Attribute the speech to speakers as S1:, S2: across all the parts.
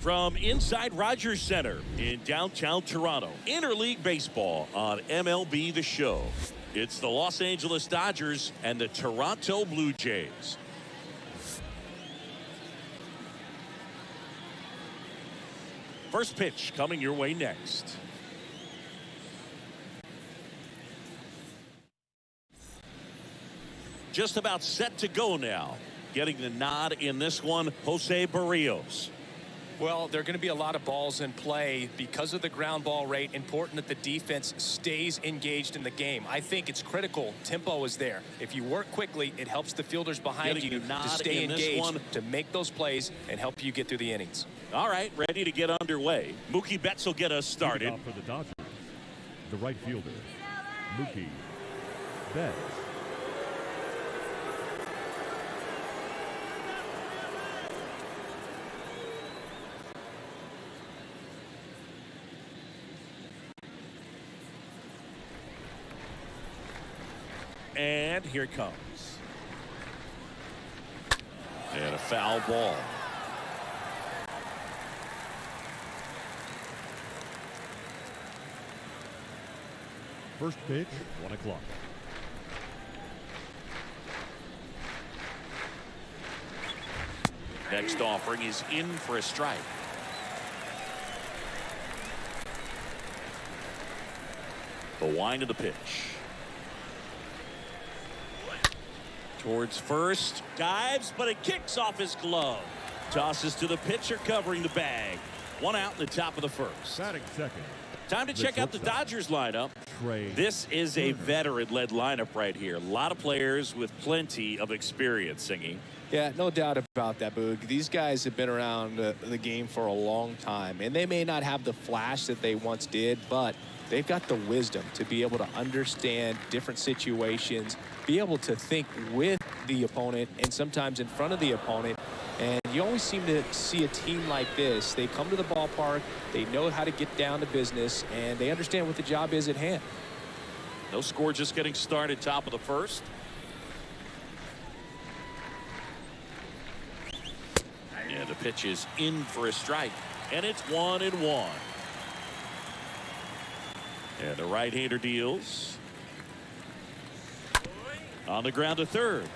S1: from inside Rogers Center in downtown Toronto. Interleague baseball on MLB The Show. It's the Los Angeles Dodgers and the Toronto Blue Jays. First pitch coming your way next. Just about set to go now. Getting the nod in this one, Jose Barrios.
S2: Well, there are going to be a lot of balls in play because of the ground ball rate. Important that the defense stays engaged in the game. I think it's critical. Tempo is there. If you work quickly, it helps the fielders behind you to stay engaged, to make those plays and help you get through the innings.
S1: All right, ready to get underway. Mookie Betts will get us started.
S3: For the Dodgers, the right fielder, Mookie Betts.
S1: And here it comes. And a foul ball.
S3: First pitch, 1 o'clock.
S1: Next offering is in for a strike. The wind of the pitch. Towards first, dives, but it kicks off his glove. Tosses to the pitcher covering the bag. One out in the top of the first.
S3: Batting second.
S1: Time to check out the Dodgers lineup. This is a veteran-led lineup right here. A lot of players with plenty of experience, Singing.
S4: Yeah, no doubt about that, Boog. These guys have been around the game for a long time, and they may not have the flash that they once did, but they've got the wisdom to be able to understand different situations, be able to think with the opponent and sometimes in front of the opponent. And you always seem to see a team like this. They come to the ballpark, they know how to get down to business, and they understand what the job is at hand.
S1: No score, just getting started, top of the first. Yeah, the pitch is in for a strike, and it's 1-1. And the right-hander deals. On the ground to third.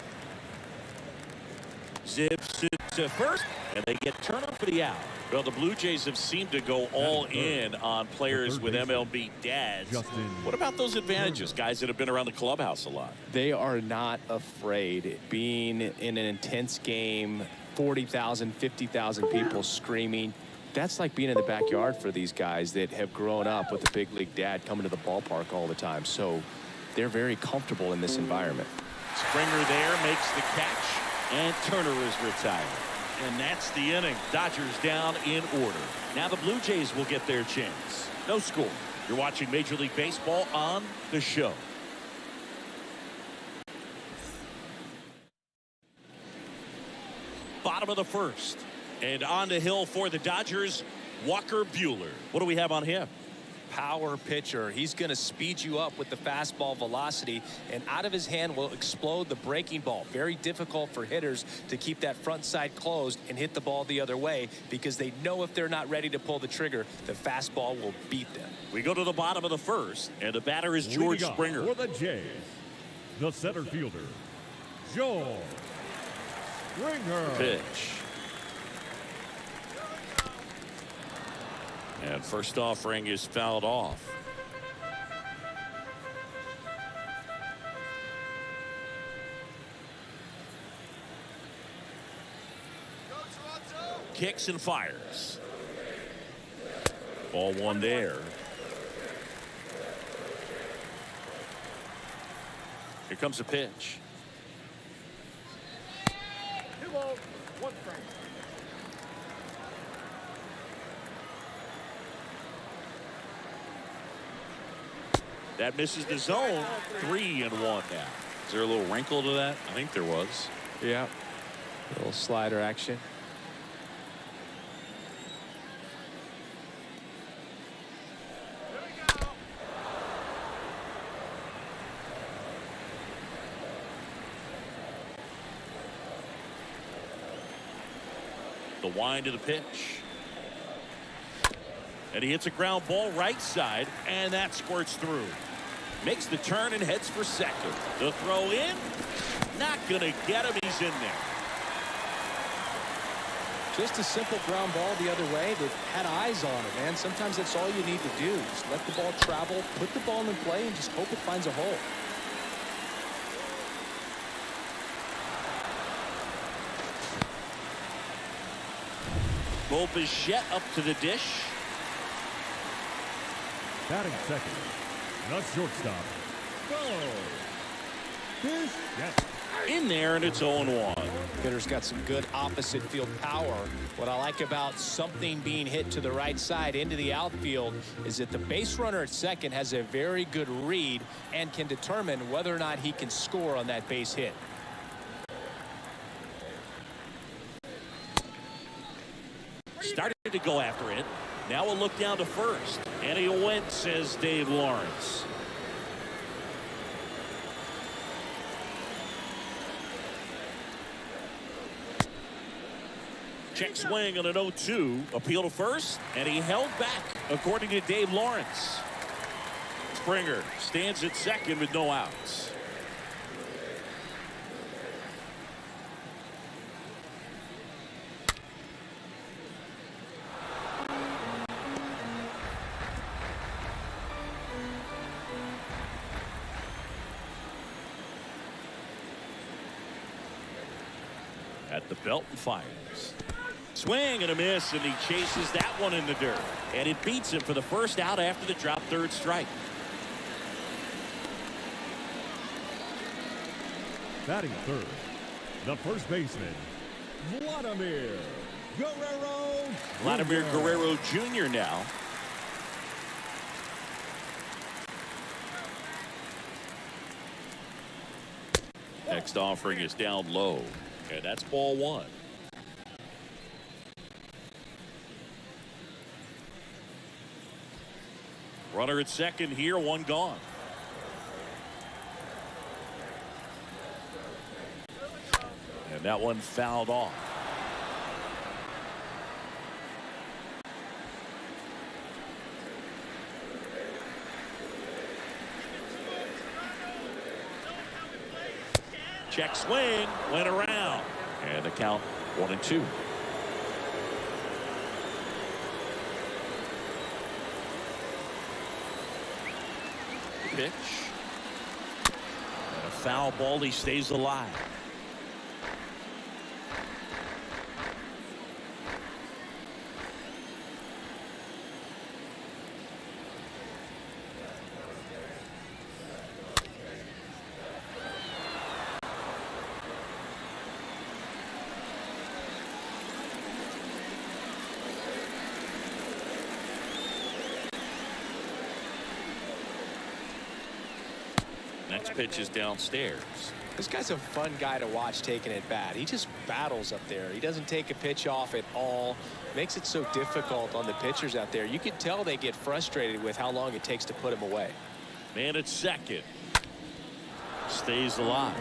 S1: Zips it to first, and they get turnoff for the out. Well, the Blue Jays have seemed to go all in on players with MLB dads. What about those advantages, guys that have been around the clubhouse a lot?
S4: They are not afraid. Being in an intense game, 40,000, 50,000 people screaming. That's like being in the backyard for these guys that have grown up with a big league dad coming to the ballpark all the time. So they're very comfortable in this environment.
S1: Springer there makes the catch, and Turner is retired. And that's the inning. Dodgers down in order. Now the Blue Jays will get their chance. No score. You're watching Major League Baseball on The Show. Bottom of the first. And on the hill for the Dodgers, Walker Buehler. What do we have on him?
S2: Power pitcher. He's going to speed you up with the fastball velocity, and out of his hand will explode the breaking ball. Very difficult for hitters to keep that front side closed and hit the ball the other way, because they know if they're not ready to pull the trigger, the fastball will beat them.
S1: We go to the bottom of the first, and the batter is George Springer.
S3: For the Jays, the center fielder, George Springer.
S1: Pitch. And first offering is fouled off. Kicks and fires. Ball one there. Here comes a pitch. That misses the zone. 3-1 now. Is there a little wrinkle to that? I think there was.
S4: Yeah. A little slider action.
S1: The wind of the pitch. And he hits a ground ball right side, and that squirts through. Makes the turn and heads for second. The throw in, not going to get him. He's in there.
S2: Just a simple ground ball the other way that had eyes on it, man. Sometimes that's all you need to do. Just let the ball travel, put the ball in play, and just hope it finds a hole.
S1: Bo Bichette up to the dish.
S3: Batting second, the shortstop, Bo Bichette.
S1: In there, and it's 0-1.
S2: Hitter's got some good opposite field power. What I like about something being hit to the right side into the outfield is that the base runner at second has a very good read and can determine whether or not he can score on that base hit.
S1: Started to go after it. Now we'll look down to first. And he went, says Dave Lawrence. Check swing on an 0-2. Appeal to first, and he held back, according to Dave Lawrence. Springer stands at second with no outs. At the belt and fires. Swing and a miss, and he chases that one in the dirt. And it beats him for the first out after the drop third strike.
S3: Batting third, the first baseman, Vladimir Guerrero.
S1: Vladimir Guerrero Jr. now. Next offering is down low. And that's ball one. Runner at second here, one gone. And that one fouled off. Check swing, went around. And the count 1-2. The pitch. And a foul ball, he stays alive. Next pitch is downstairs.
S2: This guy's a fun guy to watch taking at bat. He just battles up there. He doesn't take a pitch off at all. Makes it so difficult on the pitchers out there. You can tell they get frustrated with how long it takes to put him away.
S1: Man at second. Stays alive.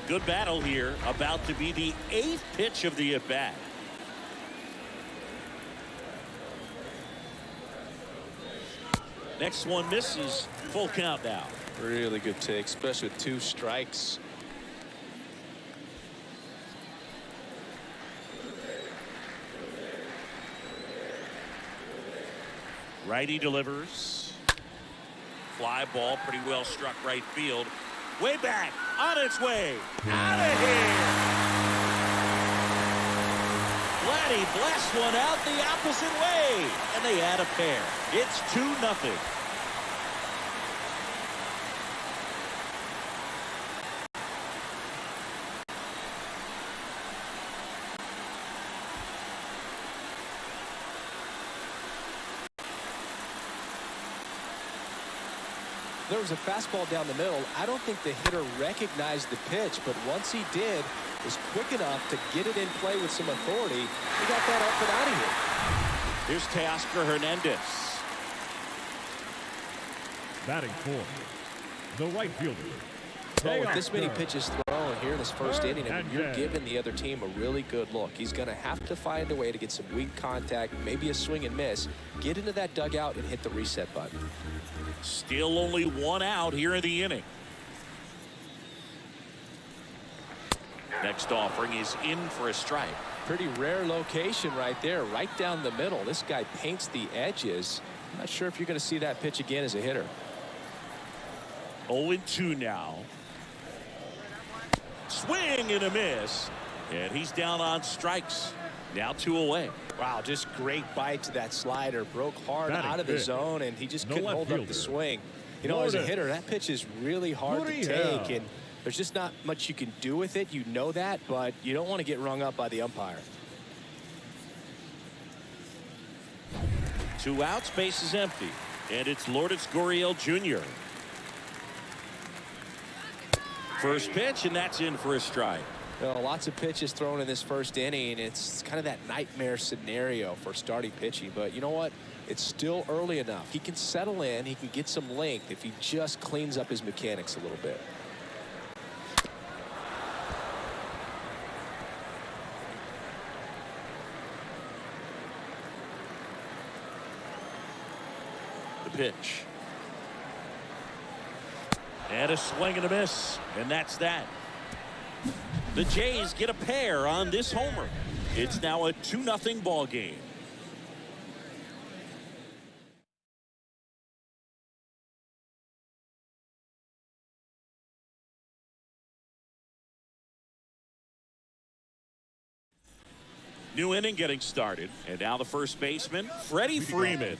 S1: Good battle here. About to be the 8th pitch of the at-bat. Next one misses. Full count now.
S2: Really good take, especially with 2 strikes.
S1: Righty delivers. Fly ball, pretty well struck right field. Way back, on its way, out of here. Vladdy blasts one out the opposite way, and they add a pair. It's 2-0.
S2: There was a fastball down the middle. I don't think the hitter recognized the pitch, but once he did, was quick enough to get it in play with some authority. He got that up and out of here.
S1: Here's Teoscar Hernandez.
S3: Batting fourth, the right fielder,
S4: Well, with this many pitches thrown here in this first inning, I mean, you're
S3: And
S4: giving the other team a really good look. He's going to have to find a way to get some weak contact, maybe a swing and miss, get into that dugout and hit the reset button.
S1: Still only one out here in the inning. Next offering is in for a strike.
S4: Pretty rare location right there, right down the middle. This guy paints the edges. I'm not sure if you're going to see that pitch again as a hitter.
S1: 0-2 now. Swing and a miss. And he's down on strikes. Now 2 away.
S4: Wow, just great bite to that slider. Broke hard out of the zone, and he just couldn't hold up the swing. You know, as a hitter, that pitch is really hard to take, and there's just not much you can do with it. You know that, but you don't want to get rung up by the umpire.
S1: 2 outs, base is empty. And it's Lourdes Gurriel Jr. First pitch, and that's in for a strike.
S4: Well, lots of pitches thrown in this first inning. It's kind of that nightmare scenario for starting pitching. But you know what? It's still early enough. He can settle in. He can get some length if he just cleans up his mechanics a little bit.
S1: The pitch. And a swing and a miss. And that's that. The Jays get a pair on this homer. It's now a 2-0 ball game. New inning getting started. And now the first baseman, Freddie Freeman.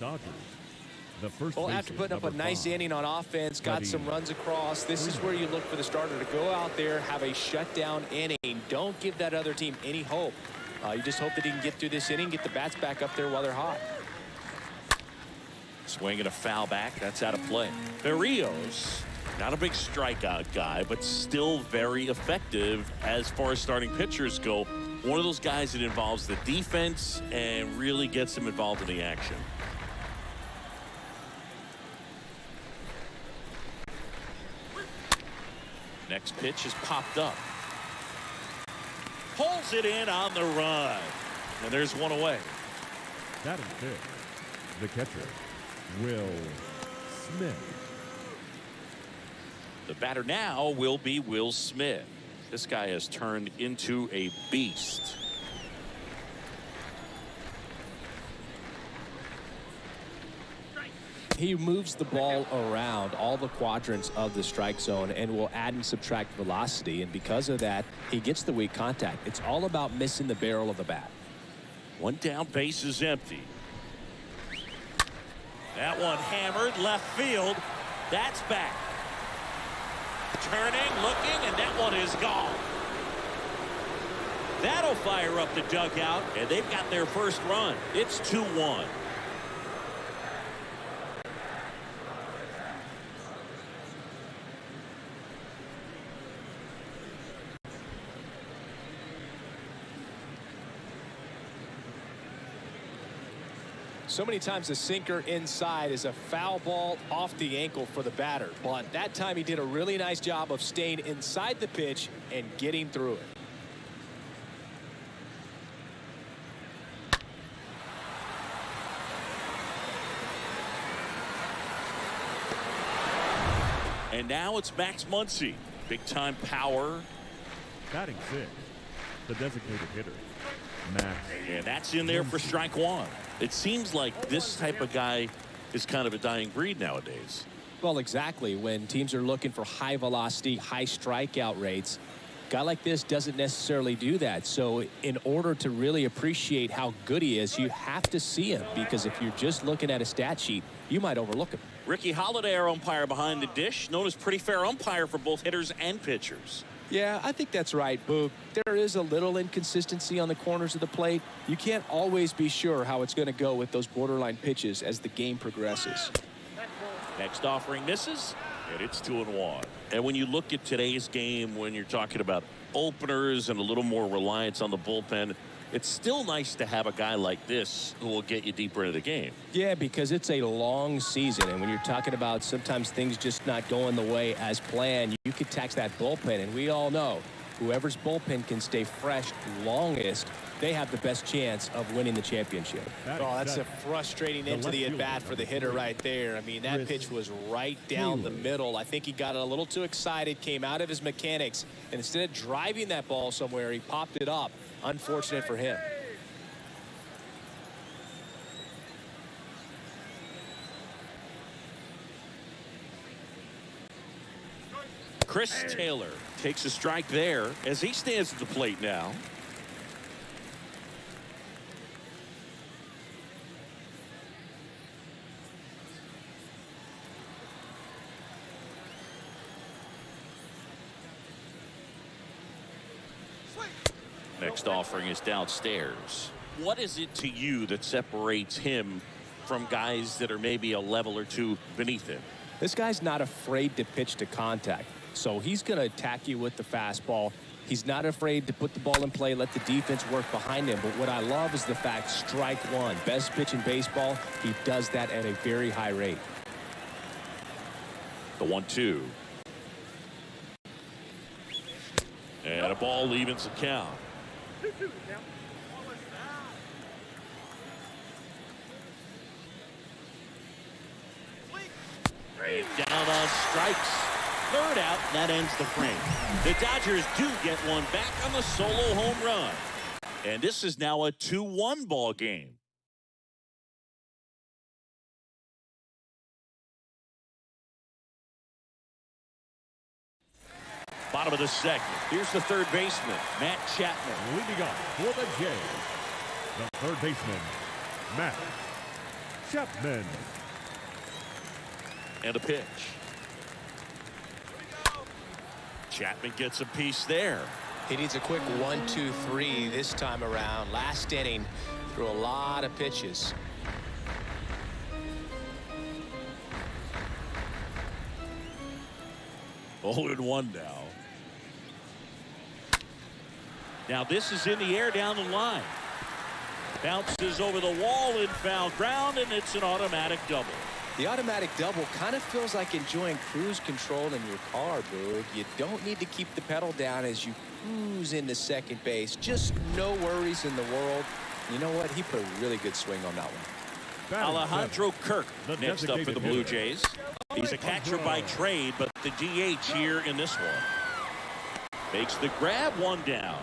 S4: Well, after putting up a nice inning on offense, got some runs across, this is where you look for the starter to go out there, have a shutdown inning. Don't give that other team any hope. You just hope that he can get through this inning, get the bats back up there while they're hot.
S1: Swing and a foul back. That's out of play. Berrios, not a big strikeout guy, but still very effective as far as starting pitchers go. One of those guys that involves the defense and really gets them involved in the action. Next pitch is popped up. Pulls it in on the run. And there's one away.
S3: Batting fifth, the catcher, Will Smith.
S1: The batter now will be Will Smith. This guy has turned into a beast.
S4: He moves the ball around all the quadrants of the strike zone and will add and subtract velocity, and because of that, he gets the weak contact. It's all about missing the barrel of the bat.
S1: One down, base is empty. That one hammered left field. That's back. Turning, looking, and that one is gone. That'll fire up the dugout, and they've got their first run. It's 2-1.
S4: So many times the sinker inside is a foul ball off the ankle for the batter, but that time he did a really nice job of staying inside the pitch and getting through it.
S1: And now it's Max Muncy. Big time power.
S3: Batting sixth, the designated hitter, Max.
S1: And that's in there for strike one. It seems like this type of guy is kind of a dying breed nowadays.
S4: Well, exactly. When teams are looking for high velocity, high strikeout rates, a guy like this doesn't necessarily do that. So in order to really appreciate how good he is, you have to see him, because if you're just looking at a stat sheet, you might overlook him.
S1: Ricky Holiday, our umpire behind the dish, known as pretty fair umpire for both hitters and pitchers.
S4: Yeah, I think that's right, Boog. There is a little inconsistency on the corners of the plate. You can't always be sure how it's going to go with those borderline pitches as the game progresses.
S1: Next offering misses, and it's 2-1. And when you look at today's game, when you're talking about openers and a little more reliance on the bullpen, it's still nice to have a guy like this who will get you deeper into the game.
S2: Yeah, because it's a long season, and when you're talking about sometimes things just not going the way as planned, you could tax that bullpen, and we all know whoever's bullpen can stay fresh longest, they have the best chance of winning the championship.
S4: Oh, that's a frustrating end to the at-bat for the hitter right there. I mean, that pitch was right down the middle. I think he got a little too excited, came out of his mechanics, and instead of driving that ball somewhere, he popped it up. Unfortunate for him.
S1: Chris Taylor takes a strike there as he stands at the plate now. Next offering is downstairs. What is it to you that separates him from guys that are maybe a level or two beneath him?
S2: This guy's not afraid to pitch to contact, so he's going to attack you with the fastball. He's not afraid to put the ball in play, let the defense work behind him. But what I love is the fact, strike one, best pitch in baseball. He does that at a very high rate.
S1: The 1-2. And a ball evens the count. And down on strikes. Third out, that ends the frame. The Dodgers do get one back on the solo home run. And this is now a 2-1 ball game. Bottom of the second. Here's the third baseman, Matt Chapman.
S3: Leading off for the Jays, the third baseman, Matt Chapman.
S1: And a pitch. Chapman gets a piece there.
S4: He needs a quick 1-2-3 this time around. Last inning, threw a lot of pitches.
S1: Oh, and 1 now. Now this is in the air down the line. Bounces over the wall in foul ground, and it's an automatic double.
S4: The automatic double kind of feels like enjoying cruise control in your car, Boog. You don't need to keep the pedal down as you cruise into second base. Just no worries in the world. You know what? He put a really good swing on that one.
S1: Alejandro Kirk next up for the Blue Jays. He's a catcher by trade, but the DH here in this one. Makes the grab, 1 down.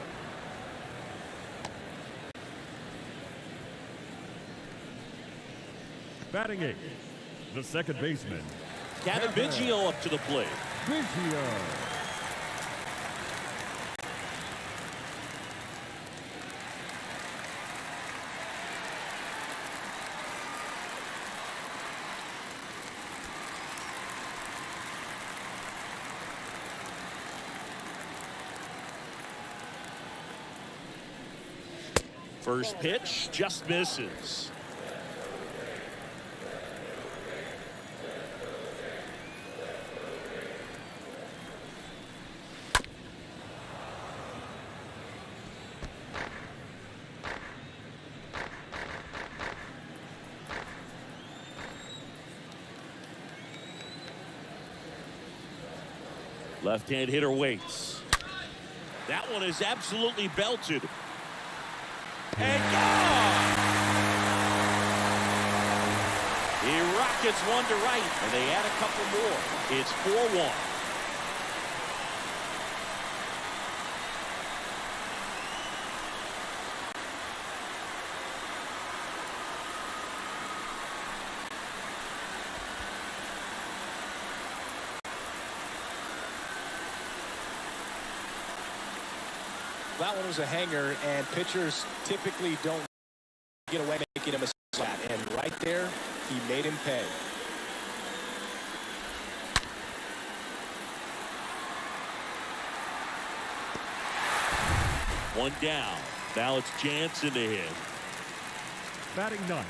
S3: Batting 8, the second baseman,
S1: Kevin Biggio up to the plate.
S3: Biggio.
S1: First pitch just misses. Left-hand hitter waits. That one is absolutely belted. And gone! He rockets one to right, and they add a couple more. It's 4-1.
S4: That one was a hanger, and pitchers typically don't get away making him a slap. And right there, he made him pay.
S1: One down. Now it's Jansen to hit.
S3: Batting 9,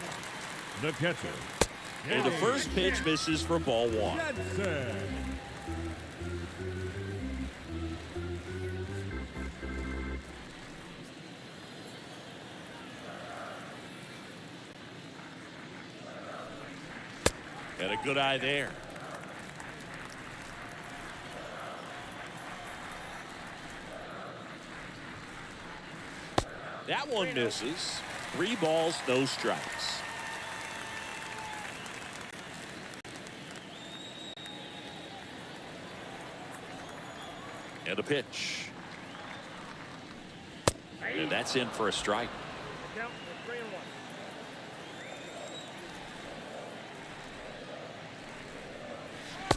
S3: the catcher.
S1: And the first pitch misses for ball 1.
S3: Jansen.
S1: And a good eye there. That one misses. 3 balls, no strikes. And a pitch. And that's in for a strike.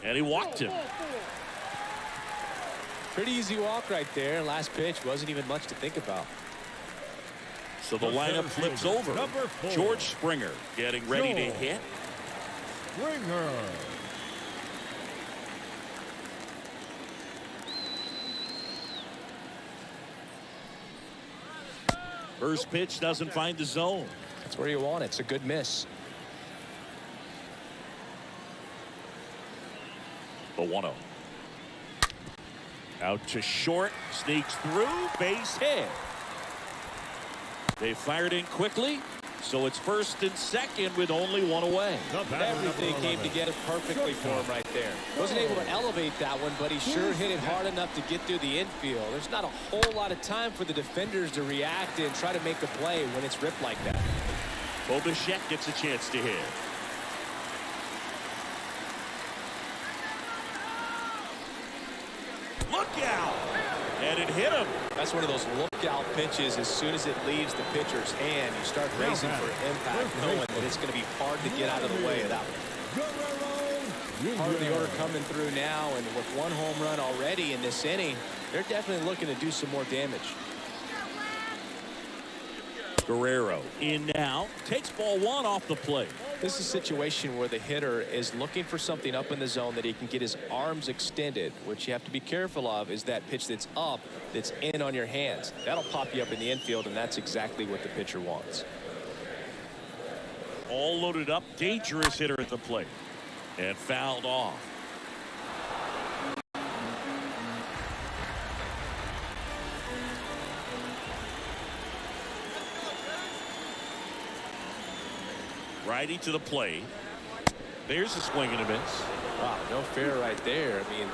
S1: And he walked him.
S4: Pretty easy walk right there. Last pitch wasn't even much to think about.
S1: So the lineup flips over. George Springer getting ready to hit.
S3: Springer.
S1: First pitch doesn't find the zone.
S4: That's where you want it. It's a good miss.
S1: The 1-0. Out to short. Sneaks through. Base hit. They fired in quickly. So it's first and second with only 1 away.
S4: Everything came together perfectly for him right there. Wasn't able to elevate that one, but he sure hit it hard enough to get through the infield. There's not a whole lot of time for the defenders to react and try to make a play when it's ripped like that.
S1: Bichette gets a chance to hit. Look out! And it hit him.
S4: That's one of those lookout pitches. As soon as it leaves the pitcher's hand, you start racing for impact, knowing that it's going to be hard to get out of the way of that one. Part of the order coming through now, and with 1 home run already in this inning, they're definitely looking to do some more damage.
S1: Guerrero in now. Takes ball 1 off the plate.
S4: This is a situation where the hitter is looking for something up in the zone that he can get his arms extended. What you have to be careful of is that pitch that's up, that's in on your hands. That'll pop you up in the infield, and that's exactly what the pitcher wants.
S1: All loaded up. Dangerous hitter at the plate. And fouled off. Righty to the plate. There's a swing and a miss.
S4: Wow, no fair right there. I mean,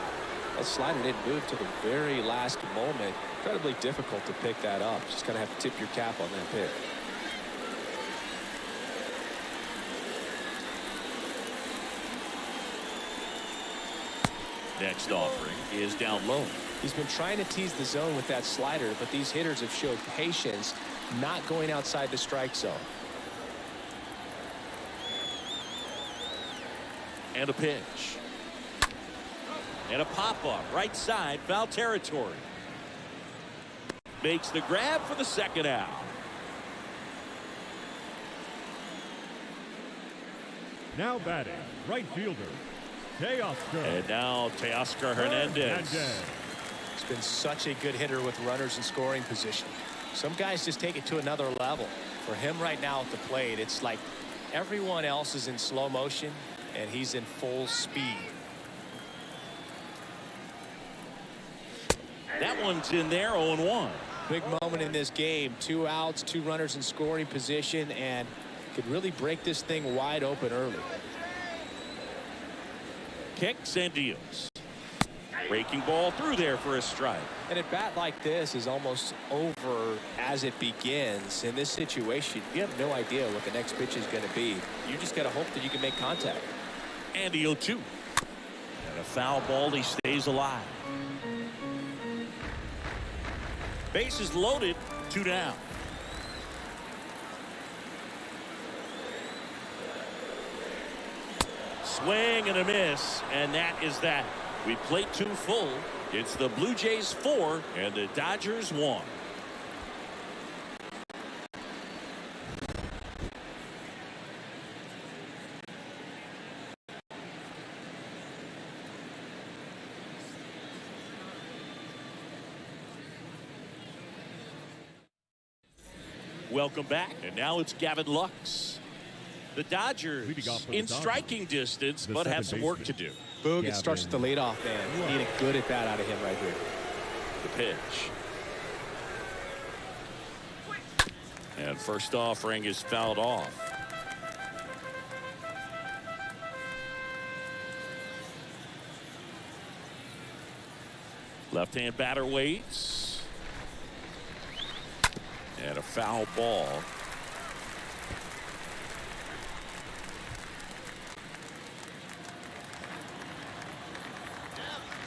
S4: that slider didn't move to the very last moment. Incredibly difficult to pick that up. Just kind of have to tip your cap on that pick.
S1: Next offering is down low.
S4: He's been trying to tease the zone with that slider, but these hitters have showed patience, not going outside the strike zone.
S1: And a pitch. And a pop-up. Right side. Foul territory. Makes the grab for the second out.
S3: Now batting, right fielder, Teoscar.
S1: And now Teoscar Hernandez.
S4: He's been such a good hitter with runners in scoring position. Some guys just take it to another level. For him right now at the plate, it's like everyone else is in slow motion, and he's in full speed.
S1: That one's in there, 0-1.
S4: Big moment in this game. 2 outs, 2 runners in scoring position, and could really break this thing wide open early.
S1: Kicks and deals. Breaking ball through there for a strike.
S4: And a bat like this is almost over as it begins. In this situation, you have no idea what the next pitch is going to be. You just got to hope that you can make contact.
S1: And the 0-2. And a foul ball. He stays alive. Bases loaded. 2 down. Swing and a miss, and that is that. We played 2 full. It's the Blue Jays 4 and the Dodgers 1. Welcome back, and now it's Gavin Lux. The Dodgers in striking distance, but have some work to do.
S4: Boog, it starts with the leadoff man. Need a good at bat out of him right here.
S1: The pitch. And first offering is fouled off. Left-hand batter waits. And a foul ball.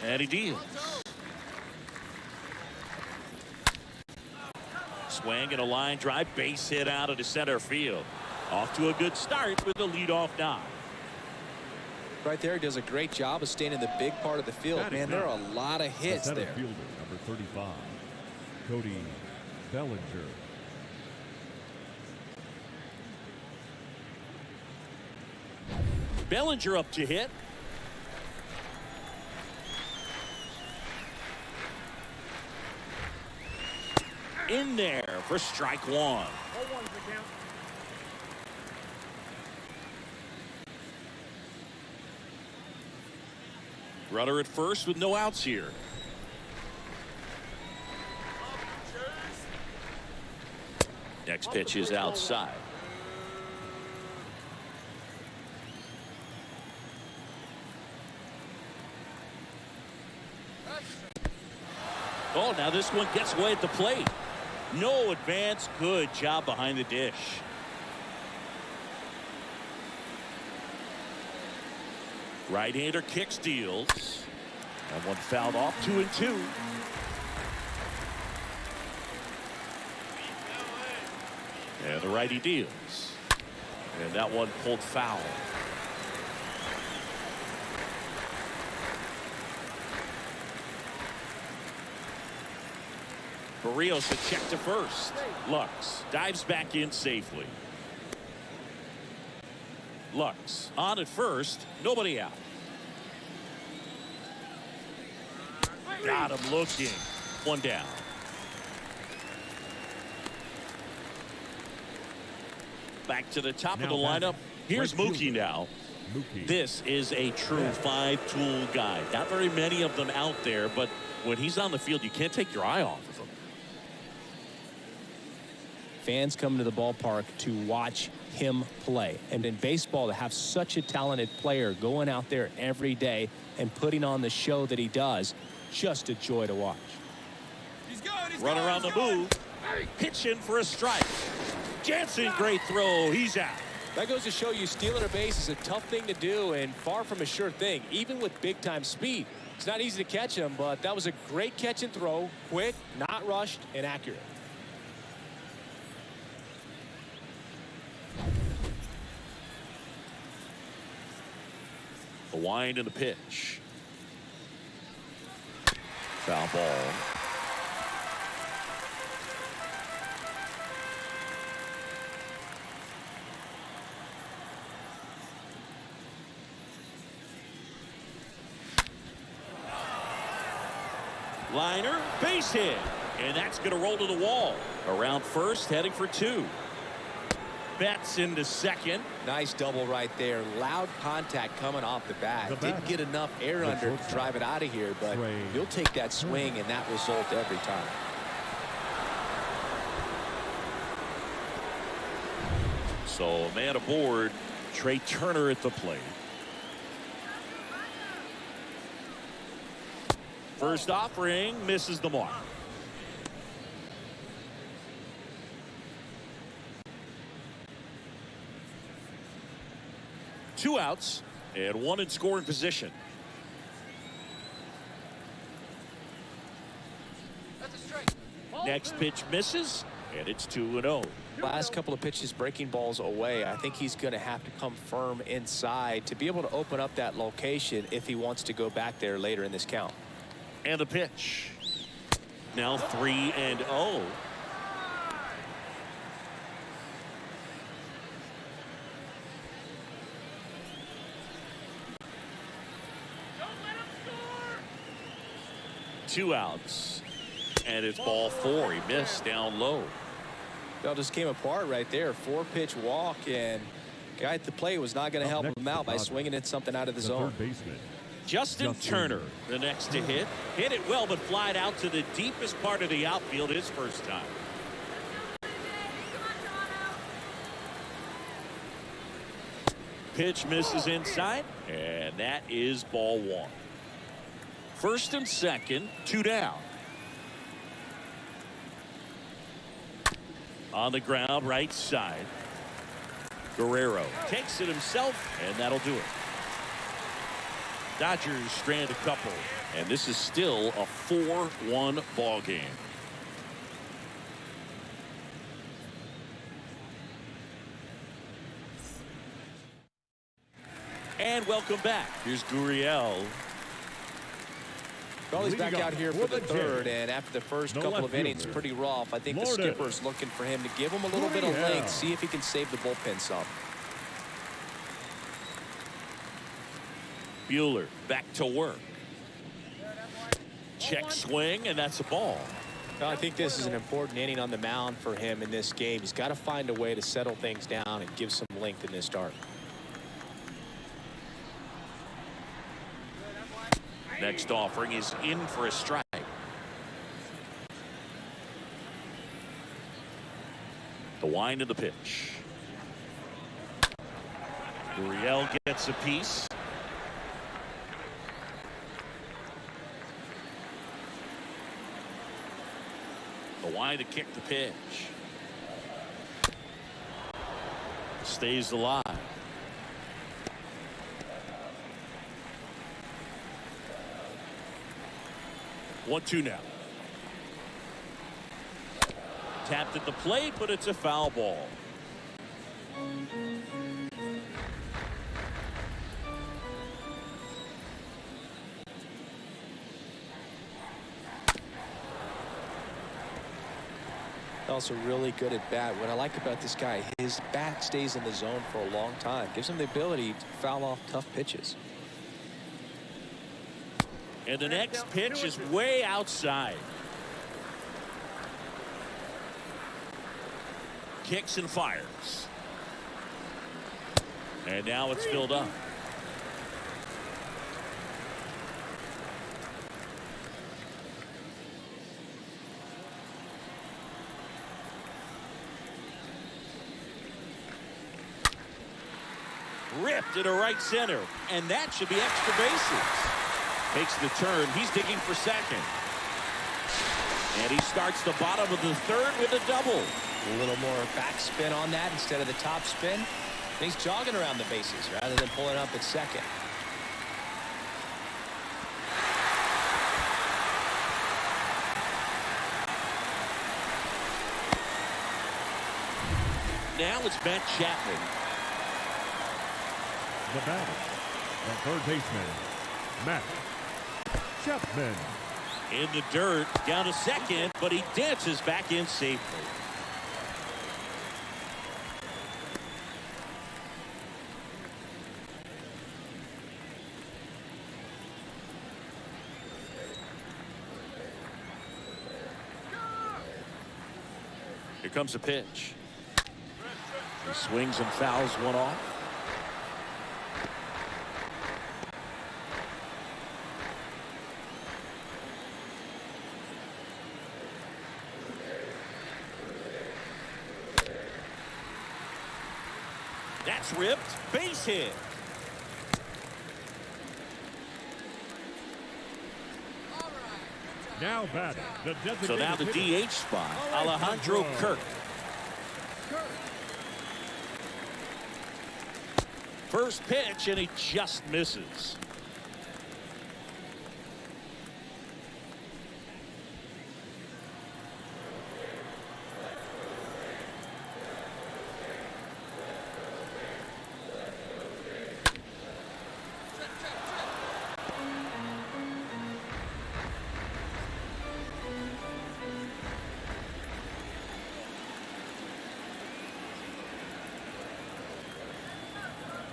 S1: And he deals. Swing and a line drive, base hit out of the center field. Off to a good start with a leadoff knock.
S2: Right there, he does a great job of staying in the big part of the field. Man, there are a lot of hits
S3: Center
S2: there.
S3: fielder, number 35, Cody Bellinger.
S1: Bellinger up to hit. In there for strike one. Runner at first with no outs here. Next pitch is outside. Oh, now this one gets away at the plate. No advance. Good job behind the dish. Right-hander kicks, deals. That one fouled off, 2-2. And the righty deals. And that one pulled foul. Barrios a check to first. Lux dives back in safely. Lux on at first, nobody out. Got him looking. One down. Back to the top of the lineup. Here's Mookie now. This is a true five-tool guy. Not very many of them out there, but when he's on the field, you can't take your eye off of him.
S4: Fans come to the ballpark to watch him play. And in baseball, to have such a talented player going out there every day and putting on the show that he does, just a joy to watch.
S1: Runner on the move. Pitching for a strike. Jansen, great throw. He's out.
S4: That goes to show you stealing a base is a tough thing to do and far from a sure thing, even with big-time speed. It's not easy to catch him, but that was a great catch and throw. Quick, not rushed, and accurate.
S1: The wind and the pitch. Foul ball. Liner, base hit. And that's going to roll to the wall. Around first, heading for two. Betts into second.
S2: Nice double right there. Loud contact coming off the bat. Didn't get enough air under to drive it out of here, but you'll take that swing and that result every time.
S1: So a man aboard, Trey Turner at the plate. First offering misses the mark. Two outs and one in scoring position. Next pitch misses, and it's 2-0.
S2: Last couple of pitches breaking balls away. I think he's going to have to come firm inside to be able to open up that location if he wants to go back there later in this count.
S1: And the pitch. Now 3-0. Two outs. And it's ball four. He missed down low.
S2: It all just came apart right there. 4-pitch walk, and guy at the plate was not going to help him out by swinging at something out of the zone.
S1: Justin Turner, the next to hit. Hit it well, but flied out to the deepest part of the outfield his first time. Pitch misses inside, and that is ball one. First and second, 2 down. On the ground, right side. Guerrero takes it himself, and that'll do it. Dodgers strand a couple, and this is still a 4-1 ball game. And welcome back. Here's Gurriel.
S4: Well, he's back
S3: Leading
S4: out
S3: off
S4: here for
S3: for
S4: the
S3: the
S4: third,
S3: Jays,
S4: and after the first
S3: the
S4: couple
S3: left
S4: of innings,
S3: fielder,
S4: pretty rough. I think the
S3: Lourdes.
S4: skipper's looking for him to give him a little bit of length, see if he can save the bullpen some.
S1: Buehler back to work. Check swing, and that's a ball.
S4: Well, I think this is an important inning on the mound for him in this game. He's got to find a way to settle things down and give some length in this start.
S1: Next offering is in for a strike. The wind of the pitch. Gurriel gets a piece. The wind to kick the pitch. Stays alive. 1-2 now. Tapped at the plate, but it's a foul ball.
S4: Also really good at bat. What I like about this guy, his bat stays in the zone for a long time. Gives him the ability to foul off tough pitches.
S1: And the next pitch is way outside. Kicks and fires. And now it's filled up. Ripped to the right center. And that should be extra bases. Makes the turn. He's digging for second. And he starts the bottom of the third with a double.
S4: A little more backspin on that instead of the top spin. And he's jogging around the bases rather than pulling up at second.
S1: Now it's Matt Chapman.
S3: The batter, the third baseman, Matt Chapman.
S1: In the dirt, down to second, but he dances back in safely. Here comes a pitch. He swings and fouls one off. That's ripped. Base hit.
S3: Now batting, the designated
S1: So now the
S3: hitter,
S1: DH spot, Alejandro Kirk. First pitch, and he just misses.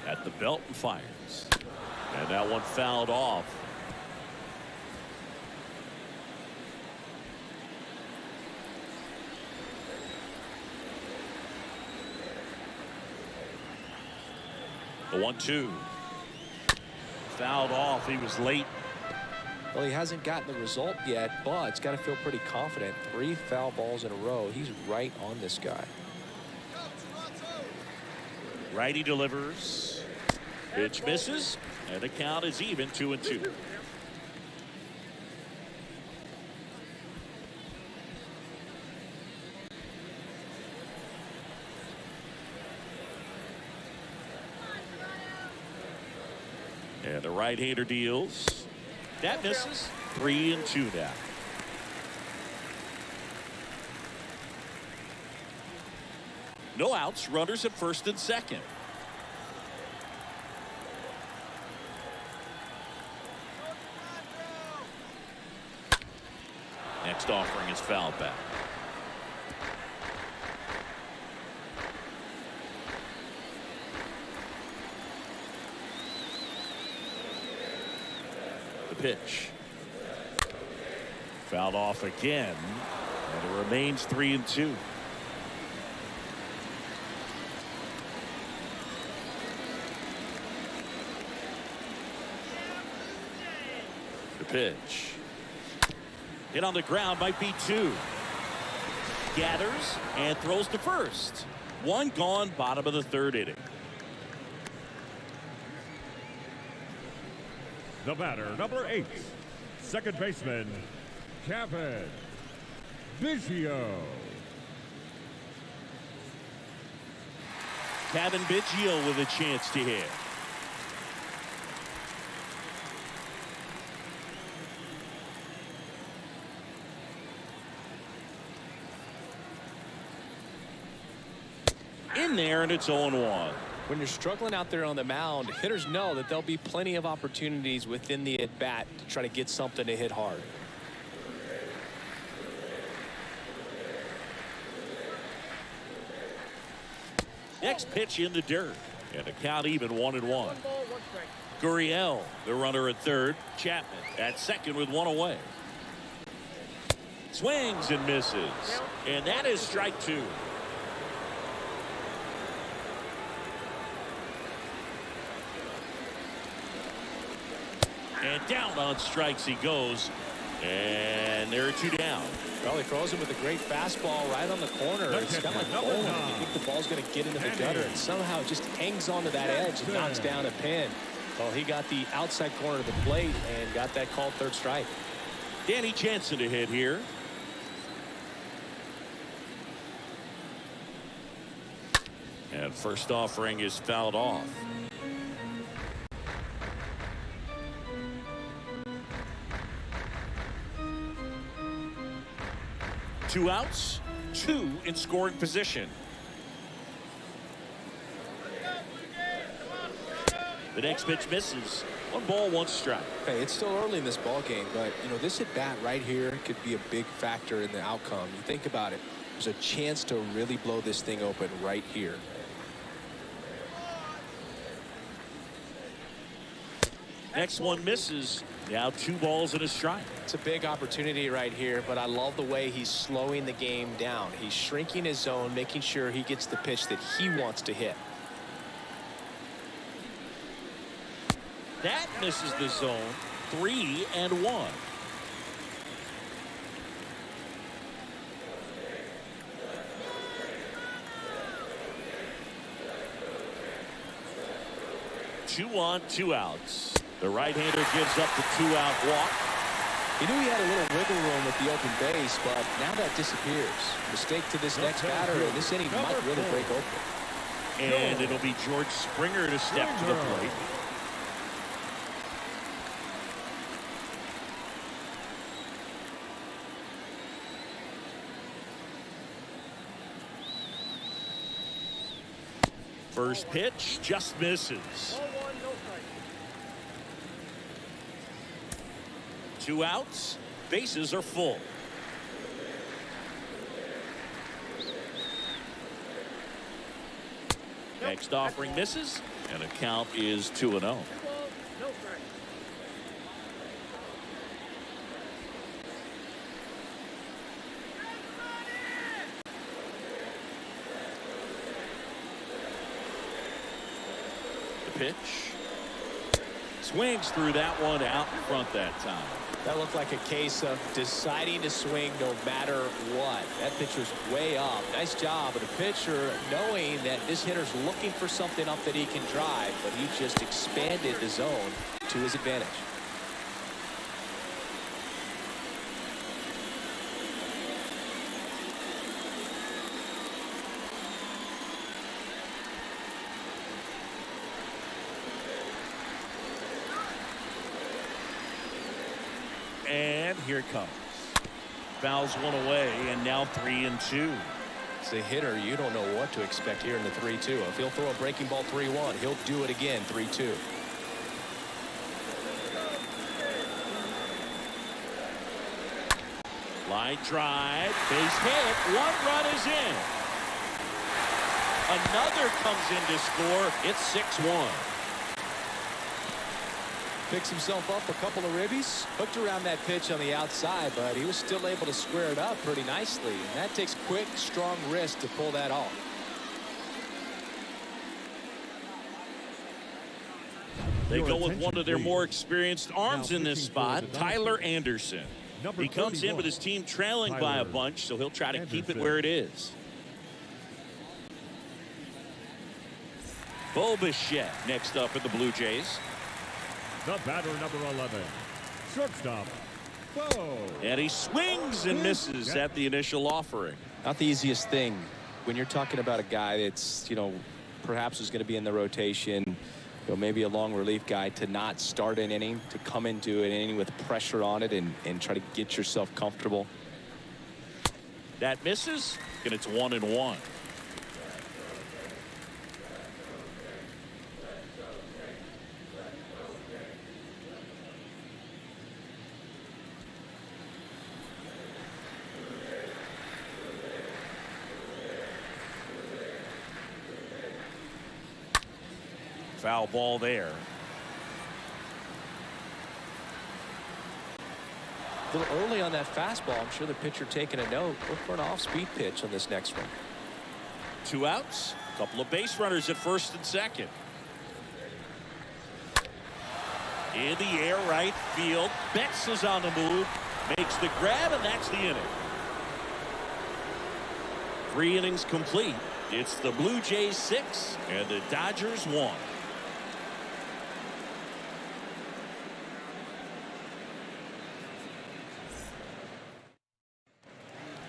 S1: At the belt and fires. And that one fouled off. The 1-2. Fouled off. He was late.
S4: Well, he hasn't gotten the result yet, but it's got to feel pretty confident. 3 foul balls in a row. He's right on this guy.
S1: Righty delivers. Pitch misses, and the count is even 2-2. right-hander deals. That misses. 3-2 now. No outs. Runners at first and second. Next offering is fouled back. The pitch. Fouled off again, and it remains 3-2. The pitch. Hit on the ground, might be 2. Gathers and throws to first. 1 gone, bottom of the 3rd inning.
S3: The batter, number 8, second baseman, Kevin Biggio.
S1: Kevin Biggio with a chance to hit. In there, and it's 0-1.
S4: When you're struggling out there on the mound, hitters know that there'll be plenty of opportunities within the at-bat to try to get something to hit hard.
S1: Next pitch in the dirt, and a count even 1-1. Gurriel, the runner at third. Chapman at second with 1 away. Swings and misses, and that is strike 2. And down on strikes he goes. And there are 2 down.
S4: Well, he throws him with a great fastball right on the corner. It's kind of like bowling. You think the ball's going to get into the gutter, and somehow it just hangs onto that edge and knocks down a pin. Well, he got the outside corner of the plate and got that called 3rd strike.
S1: Danny Jansen to hit here. And first offering is fouled off. Two outs, 2 in scoring position. The next pitch misses. 1 ball, 1 strike.
S4: Hey, it's still early in this ball game, but you know this at bat right here could be a big factor in the outcome. You think about it. There's a chance to really blow this thing open right here.
S1: Next one misses. Now 2 balls and a strike.
S4: It's a big opportunity right here, but I love the way he's slowing the game down. He's shrinking his zone, making sure he gets the pitch that he wants to hit.
S1: That misses the zone. 3-1. Two on, 2 outs. The right-hander gives up the 2-out walk.
S4: He knew he had a little wiggle room with the open base, but now that disappears. Mistake to this next batter, and this inning might really break open.
S1: And it'll be George Springer to step to the plate. First pitch just misses. 2 outs. Bases are full. Next offering misses, and the count is 2-0. The pitch. Swings through that one out in front that time.
S4: That looked like a case of deciding to swing no matter what. That pitch was way up. Nice job of the pitcher knowing that this hitter's looking for something up that he can drive, but he just expanded the zone to his advantage.
S1: here it comes. Fouls one away, and now 3-2.
S2: As a hitter, you don't know what to expect here in the 3-2. If he'll throw a breaking ball 3-1, he'll do it again 3-2.
S1: Line drive, base hit, 1 run is in. Another comes in to score. It's 6-1.
S2: Picks himself up a couple of ribbies, hooked around that pitch on the outside, but he was still able to square it up pretty nicely. And that takes quick, strong wrist to pull that off.
S1: They go with one of their more experienced arms in this spot, Tyler Anderson. He comes in with his team trailing by a bunch, so he'll try to keep it where it is. Bo Bichette next up in the Blue Jays.
S3: The batter, number 11, shortstop, Bo.
S1: And he swings and misses at the initial offering.
S2: Not the easiest thing when you're talking about a guy that's, perhaps is going to be in the rotation, maybe a long relief guy, to not start an inning, to come into an inning with pressure on it and try to get yourself comfortable.
S1: That misses, and it's 1-1. Foul ball there.
S2: A little early on that fastball. I'm sure the pitcher taking a note. Look for an off-speed pitch on this next one.
S1: 2 outs. A couple of base runners at first and second. In the air, right field. Betts is on the move. Makes the grab, and that's the inning. 3 innings complete. It's the Blue Jays 6 and the Dodgers 1.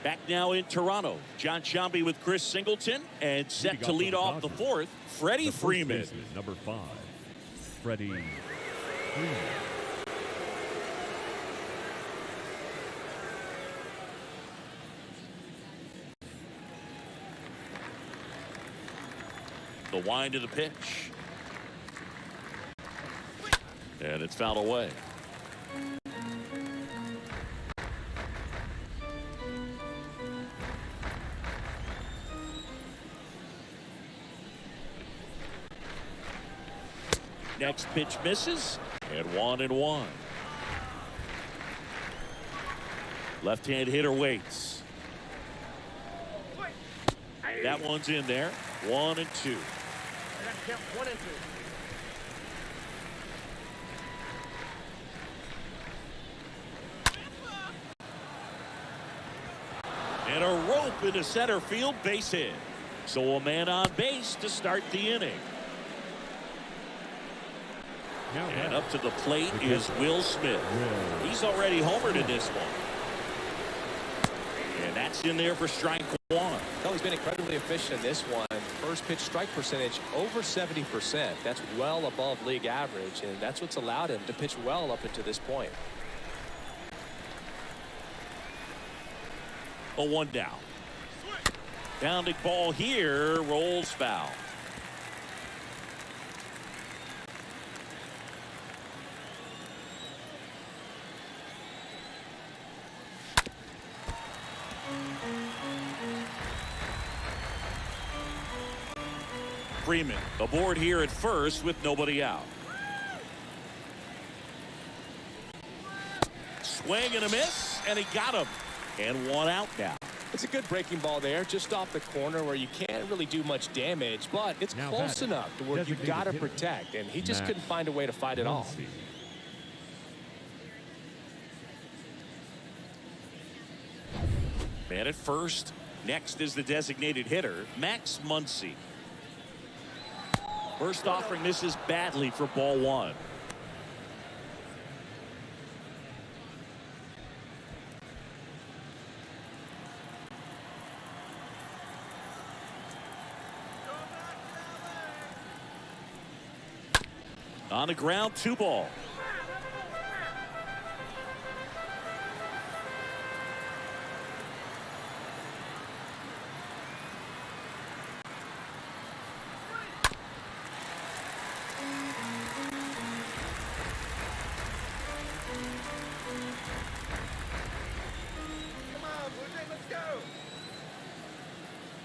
S1: Back now in Toronto, John Sciambi with Chris Singleton, and set to lead off the 4th, Freddie Freeman.
S3: Number 5, Freddie Freeman.
S1: The wind of the pitch. And it's fouled away. Next pitch misses, and 1-1. Left-hand hitter waits. That one's in there. 1-2. And a rope into center field, base hit. So a man on base to start the inning. And up to the plate is Will Smith. He's already homered in this one. And that's in there for strike 1.
S2: Well, he's been incredibly efficient in this one. First pitch strike percentage over 70%. That's well above league average, and that's what's allowed him to pitch well up until this point.
S1: 1 down. Pounding ball here, rolls foul. Freeman aboard here at first with nobody out. Swing and a miss, and he got him. And 1 out now.
S2: It's a good breaking ball there, just off the corner where you can't really do much damage, but it's close enough to where you've got to protect, and he just couldn't find a way to fight it off.
S1: Man at first. Next is the designated hitter, Max Muncy. First offering misses badly for ball 1. On the ground, 2 ball.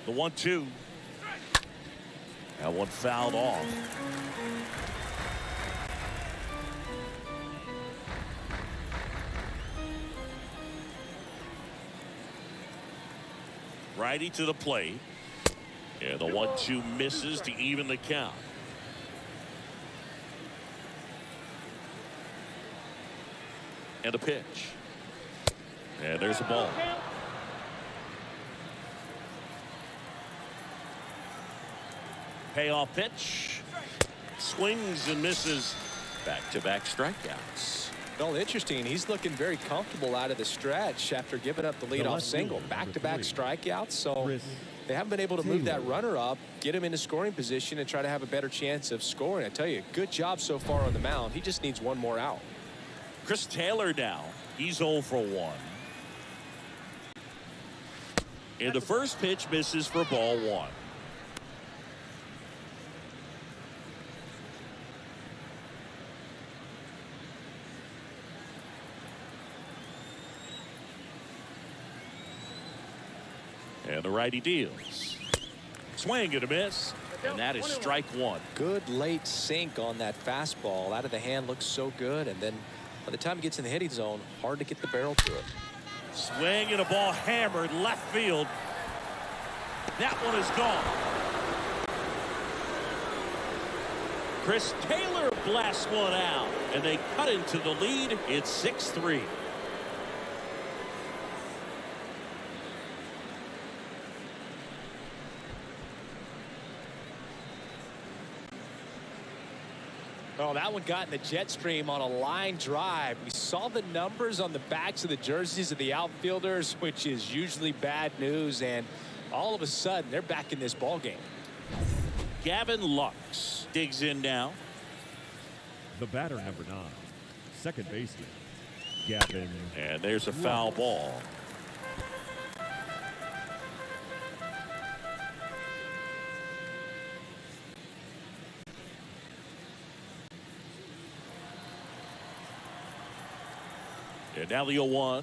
S1: The 1-2. That one fouled off. Righty to the plate. And the 1-2 misses to even the count. And a pitch. And there's a ball. Payoff pitch. Swings and misses. Back-to-back strikeouts.
S4: Well, interesting. He's looking very comfortable out of the stretch after giving up the leadoff single. Back-to-back strikeouts. So they haven't been able to move that runner up, get him into scoring position, and try to have a better chance of scoring. I tell you, good job so far on the mound. He just needs one more out.
S1: Chris Taylor now. He's 0 for 1. And the first pitch misses for ball 1. And the righty deals. Swing and a miss. And that is strike 1.
S4: Good late sink on that fastball. Out of the hand, looks so good. And then by the time he gets in the hitting zone, hard to get the barrel to it.
S1: Swing and a ball hammered left field. That one is gone. Chris Taylor blasts one out. And they cut into the lead. It's 6-3.
S2: Oh, that one got in the jet stream on a line drive. We saw the numbers on the backs of the jerseys of the outfielders, which is usually bad news, and all of a sudden they're back in this ball game.
S1: Gavin Lux digs in now.
S3: The batter, number 9, second baseman, Gavin.
S1: And there's a foul ball. And now the 0-1.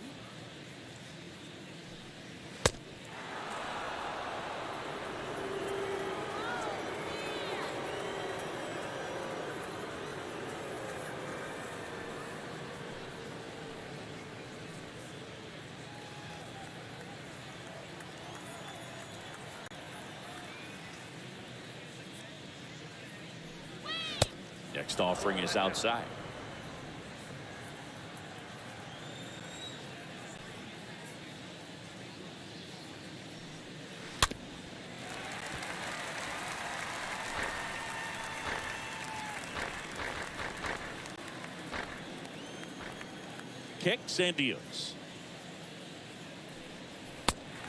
S1: Next offering is outside. Kicks and deals.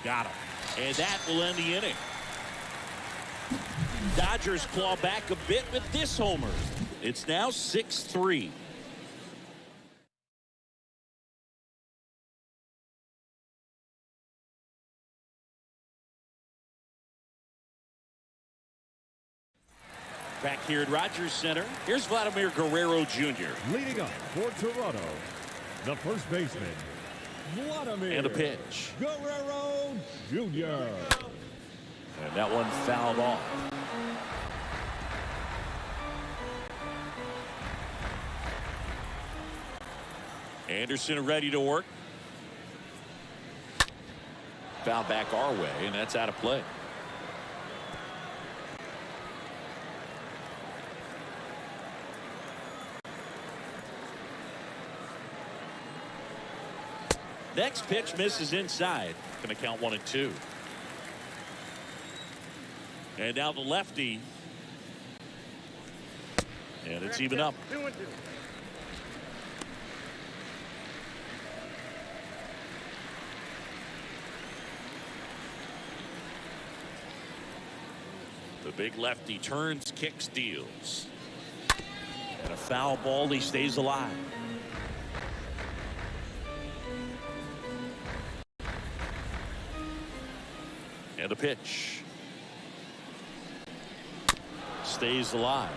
S1: Got him. And that will end the inning. Dodgers claw back a bit with this homer. It's now 6-3. Back here at Rogers Center, here's Vladimir Guerrero Jr.
S3: Leading up for Toronto, the first baseman, Vladimir.
S1: And a pitch.
S3: Guerrero Jr.
S1: And that one fouled off. Anderson ready to work. Foul back our way, and that's out of play. Next pitch misses inside. Going to count 1-2. And now the lefty. And it's even up. The big lefty turns, kicks, deals. And a foul ball, he stays alive. And a pitch. Stays alive.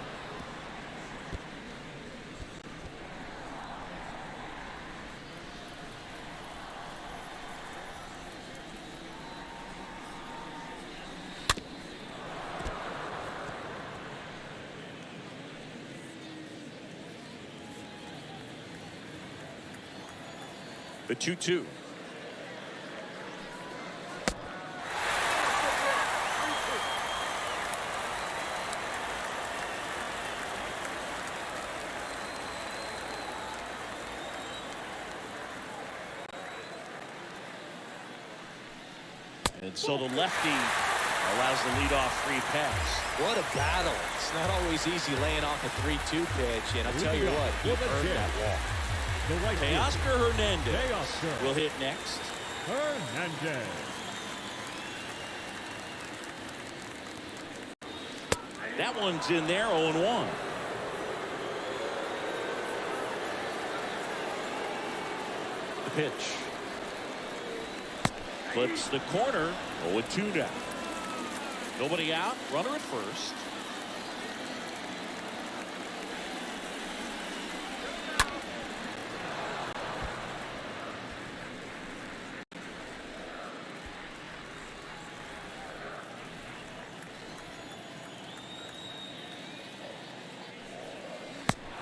S1: The 2-2. And so the lefty allows the leadoff free pass.
S2: What a battle. It's not always easy laying off a 3-2 pitch, and I'll tell you what, he earned that walk.
S1: Teoscar Hernandez will hit next.
S3: Hernandez.
S1: That one's in there, 0-1. The pitch. Flips the corner, 0-2 now. Nobody out, runner at first.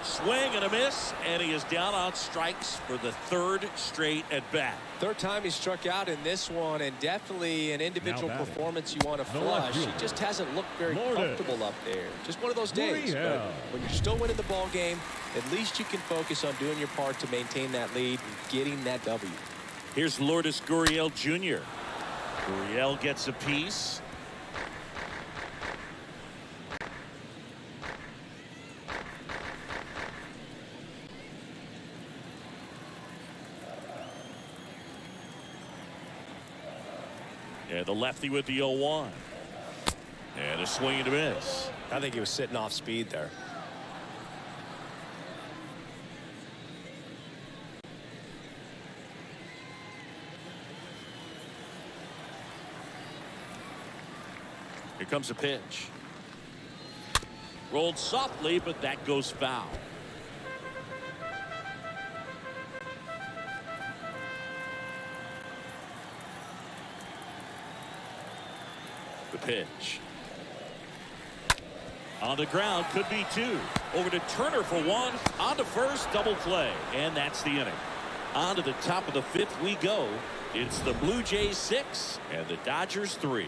S1: Swing and a miss, and he is down on strikes for the third straight at bat.
S2: Third time he struck out in this one, and definitely an individual performance you want to flush. He just hasn't looked very comfortable up there. Just one of those days. But when you're still winning the ball game, at least you can focus on doing your part to maintain that lead and getting that W.
S1: Here's Lourdes Gurriel Jr. Gurriel gets a piece. And the lefty with the 0-1. And a swing and a miss.
S2: I think he was sitting off speed there.
S1: Here comes a pitch. Rolled softly, but that goes foul. The pitch. On the ground, could be two. Over to Turner for one. On to first, double play. And that's the inning. On to the top of the fifth we go. It's the Blue Jays 6 and the Dodgers 3.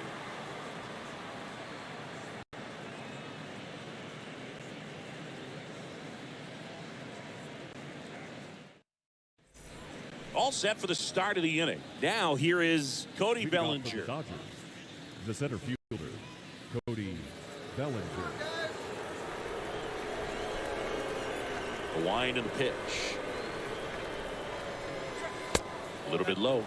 S1: All set for the start of the inning. Now here is Cody Bellinger.
S3: The center fielder, Cody Bellinger.
S1: The wind and the pitch. A little bit low.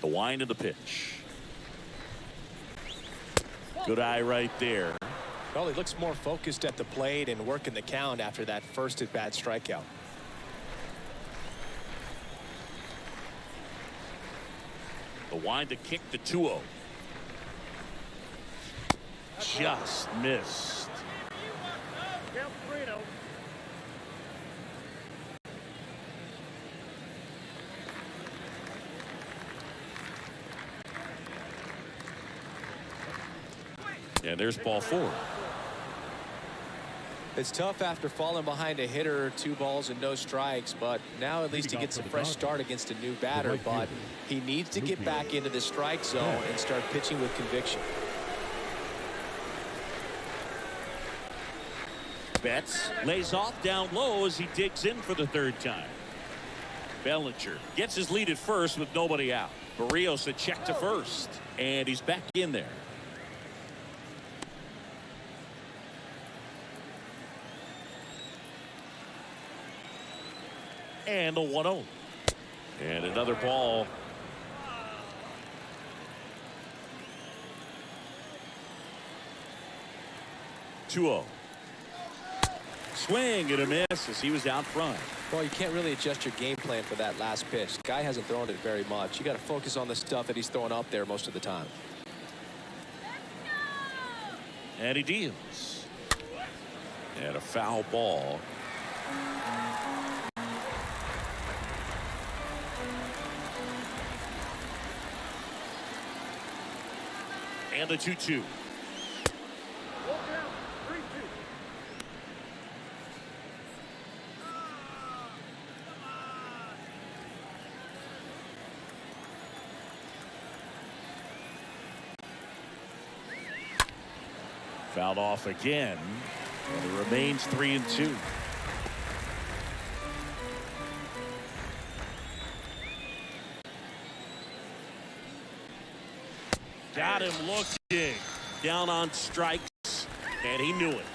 S1: The wind and the pitch. Good eye right there.
S2: Well, he looks more focused at the plate and working the count after that first at-bat strikeout.
S1: The wind to kick the 2-0. Just missed. And there's ball 4.
S2: It's tough after falling behind a hitter, 2 balls and no strikes, but now at least he gets a fresh start against a new batter, but he needs to get back into the strike zone and start pitching with conviction.
S1: Betts lays off down low as he digs in for the third time. Bellinger gets his lead at first with nobody out. Barrios a check to first, and he's back in there. And a 1-0. And another ball. Two-0. Swing and a miss as he was out front.
S2: Well, you can't really adjust your game plan for that last pitch. The guy hasn't thrown it very much. You got to focus on the stuff that he's throwing up there most of the time.
S1: And he deals. And a foul ball. And the 2-2. Fouled off again. And it remains 3-2. Got him looking. Down on strikes. And he knew it.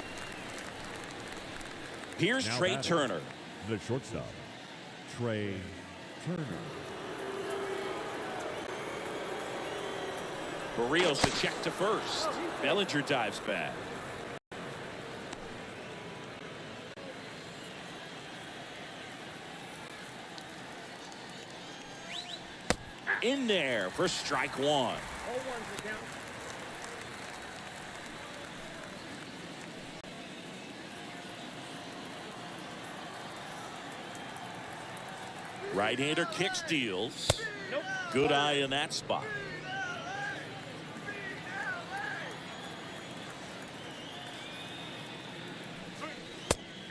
S1: Here's
S3: Now
S1: Trey
S3: batting,
S1: Turner.
S3: the shortstop, Trey Turner.
S1: Barrios a check to first. Bellinger dives back. In there for strike one. Right-hander kicks, deals. Good eye in that spot.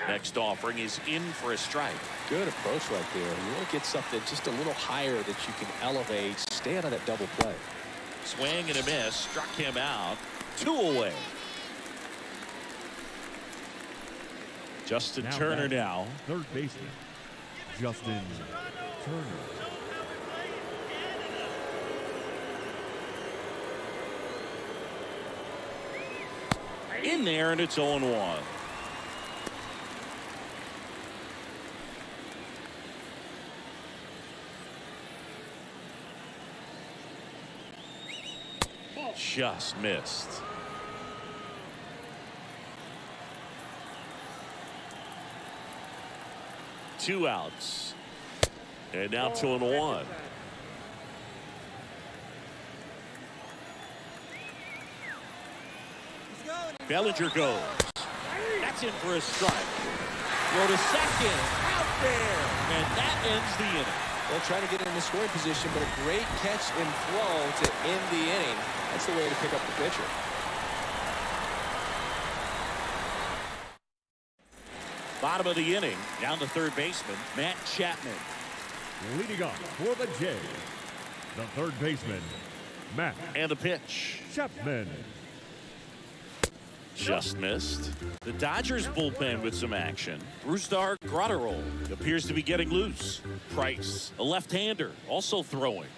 S1: Next offering is in for a strike.
S4: Good approach right there. You want to get something just a little higher that you can elevate. Stay out of that double play.
S1: Swing and a miss. Struck him out. 2 away. Justin Turner
S3: batting,
S1: now.
S3: Third baseman, Justin Turner.
S1: In there, and it's 0-1. Just missed. Two outs. And now 2-1. Bellinger goes. That's in for a strike. Go to second. Out there. And that ends the inning.
S4: They'll try to get in the scoring position, but a great catch and throw to end the inning. That's the way to pick up the pitcher.
S1: Bottom of the inning. Down to third baseman, Matt Chapman.
S3: Leading off for the Jays, the third baseman, Matt
S1: And the pitch.
S3: Chapman.
S1: Just missed. The Dodgers bullpen with some action. Brusdar Graterol appears to be getting loose. Price, a left-hander, also throwing.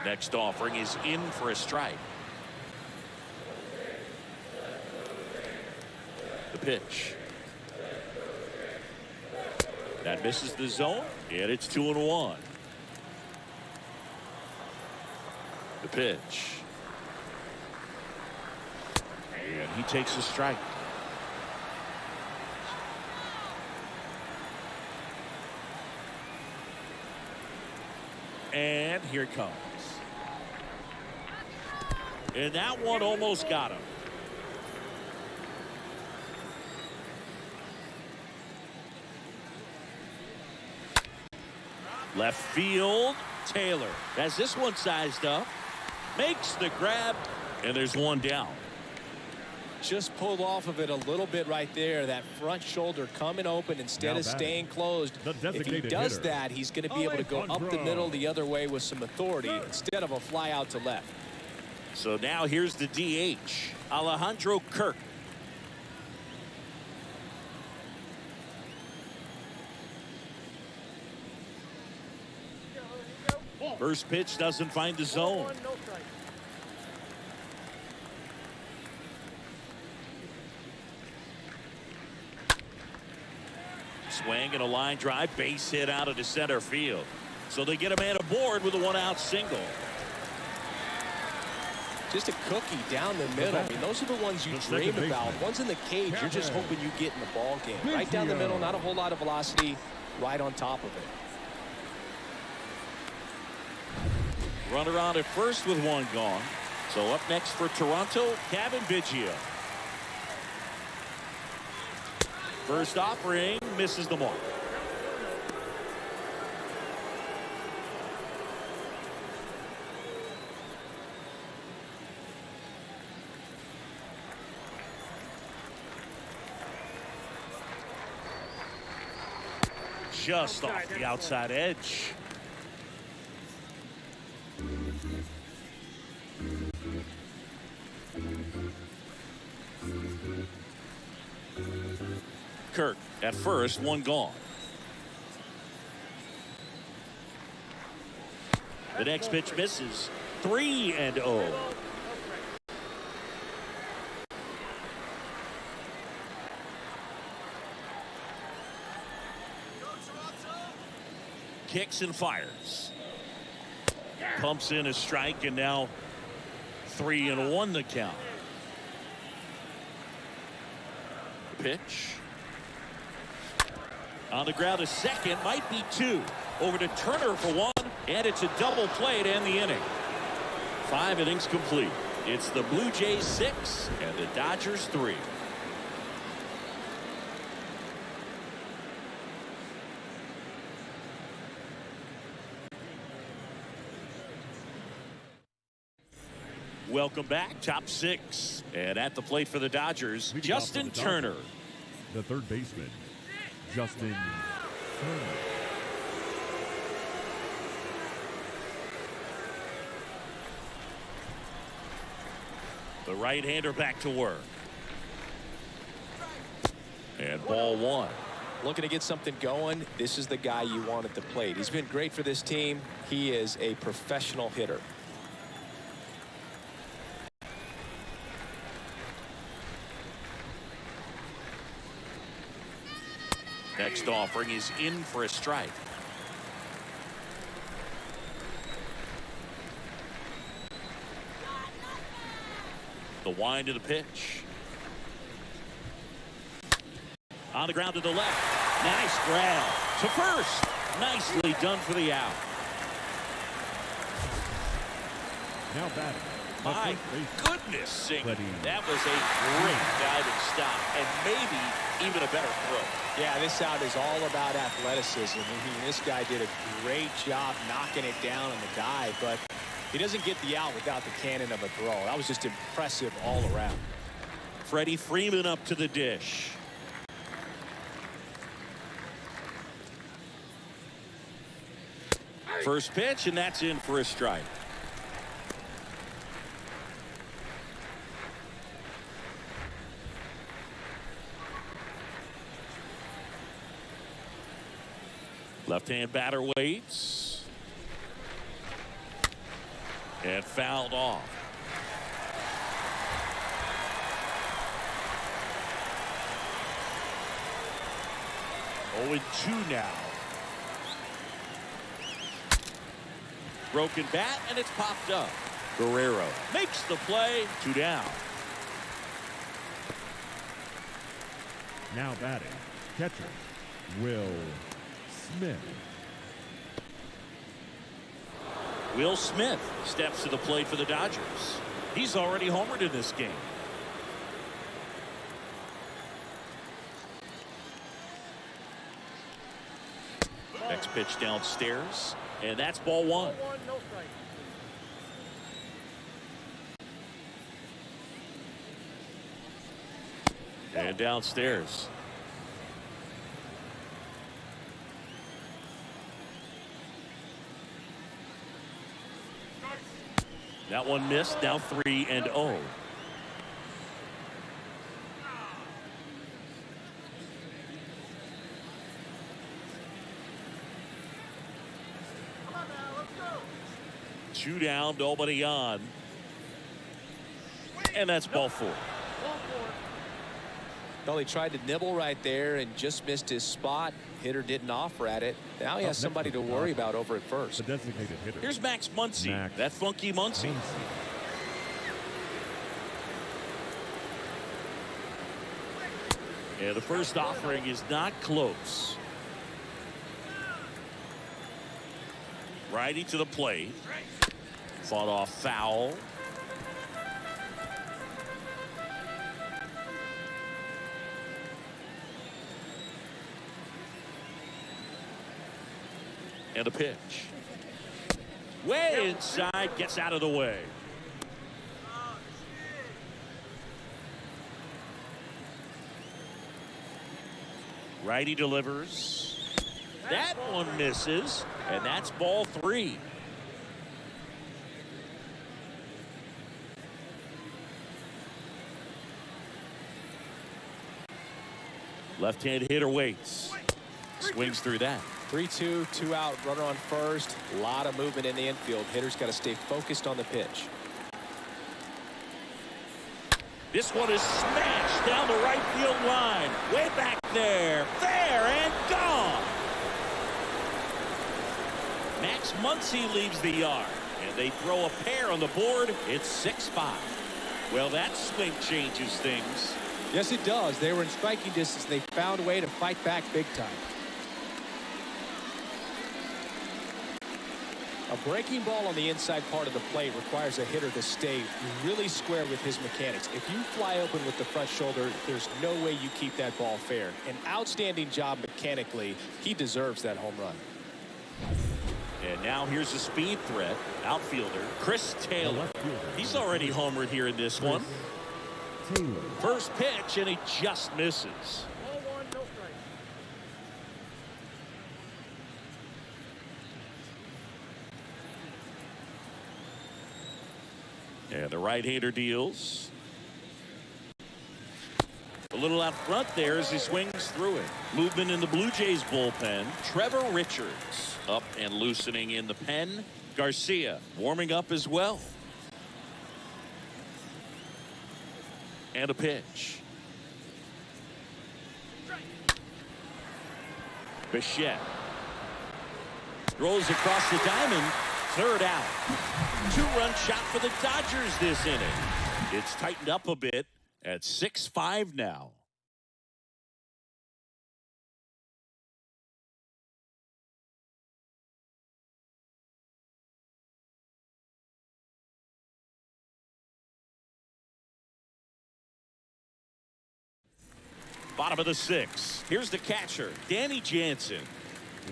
S1: Next offering is in for a strike. The pitch. That misses the zone, and it's 2-1. The pitch. And he takes a strike. And here it comes. And that one almost got him. Left field, Taylor has this one sized up, makes the grab, and there's one down.
S4: Just pulled off of it a little bit right there. That front shoulder coming open instead
S3: Now
S4: of
S3: batting,
S4: staying closed.
S3: the
S4: If he
S3: designated
S4: does
S3: hitter,
S4: that, he's going to be able to go up the middle the other way with some authority instead of a fly out to left.
S1: So now here's the DH, Alejandro Kirk. First pitch doesn't find the zone. Swing and a line drive, base hit out of the center field. So they get a man aboard with a one-out single.
S4: Just a cookie down the middle. I mean, those are the ones you dream about. Ones in the cage, you're just hoping you get in the ball game. Right down the middle, not a whole lot of velocity, right on top of it.
S1: Runner on at first with one gone. So up next for Toronto, Kevin Biggio. First offering misses the mark. just off the outside edge. Kirk at first, one gone. The next pitch misses. 3-0. Kicks and fires. Pumps in a strike, and now 3-1 the count. Pitch. On the ground to second, might be two. Over to Turner for one, and it's a double play to end the inning. 5 innings complete. It's the Blue Jays 6 and the Dodgers 3. Welcome back. Top 6. And at the plate for the Dodgers, Justin Turner.
S3: The third baseman, Justin Turner.
S1: The right-hander back to work. And ball 1.
S2: Looking to get something going. This is the guy you want at the plate. He's been great for this team. He is a professional hitter.
S1: Next offering is in for a strike. The wind of the pitch. On the ground to the left. Nice grab to first. Nicely done for the out.
S3: Now batting.
S1: My goodness sakes. That was a great diving stop and maybe even a better throw.
S2: Yeah, this out is all about athleticism. I mean, this guy did a great job knocking it down on the dive, but he doesn't get the out without the cannon of a throw. That was just impressive all around.
S1: Freddie Freeman up to the dish. First pitch, and that's in for a strike. Left-hand batter waits. And fouled off. Oh, and 2 now. Broken bat, and it's popped up. Guerrero makes the play. 2 down.
S3: Now batting, catcher, Will Smith.
S1: Will Smith steps to the plate for the Dodgers. He's already homered in this game. Next pitch downstairs, and that's ball 1. And downstairs. That one missed. Now 3-0. Two down, nobody on. And that's ball 4.
S2: Well, he tried to nibble right there and just missed his spot. Hitter didn't offer at it. Now he has somebody to worry about over at first.
S3: The designated hitter.
S1: Here's Max Muncy. That funky Muncy. And the first offering is not close. Righty to the plate. Fought off foul. And a pitch. Way inside, gets out of the way. Righty delivers. That one misses, and that's ball 3. Left-hand hitter waits. Swings through that.
S2: 3-2, 2 out, runner on first. A lot of movement in the infield. Hitter's got to stay focused on the pitch.
S1: This one is smashed down the right field line. Way back there. There and gone. Max Muncy leaves the yard. And they throw a pair on the board. It's 6-5. Well, that swing changes things.
S2: Yes, it does. They were in striking distance. They found a way to fight back big time. A breaking ball on the inside part of the plate requires a hitter to stay really square with his mechanics. If you fly open with the front shoulder, there's no way you keep that ball fair. An outstanding job mechanically. He deserves that home run.
S1: And now here's a speed threat. Outfielder Chris Taylor. He's already homered here in this one. First pitch, and he just misses. And the right-hander deals. A little out front there as he swings through it. Movement in the Blue Jays bullpen. Trevor Richards up and loosening in the pen. Garcia warming up as well. And a pitch. Bichette rolls across the diamond. Third out. 2-run shot for the Dodgers this inning. It's tightened up a bit at 6-5 now. Bottom of the 6th. Here's the catcher, Danny Jansen.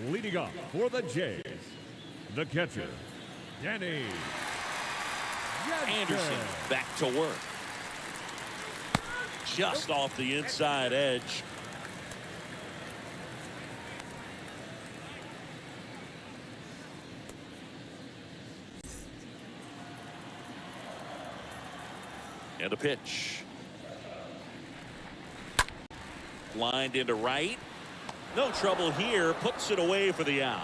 S3: Leading off for the Jays, the catcher, Danny
S1: Anderson back to work. Just off the inside edge. And a pitch. Lined into right. No trouble here. Puts it away for the out.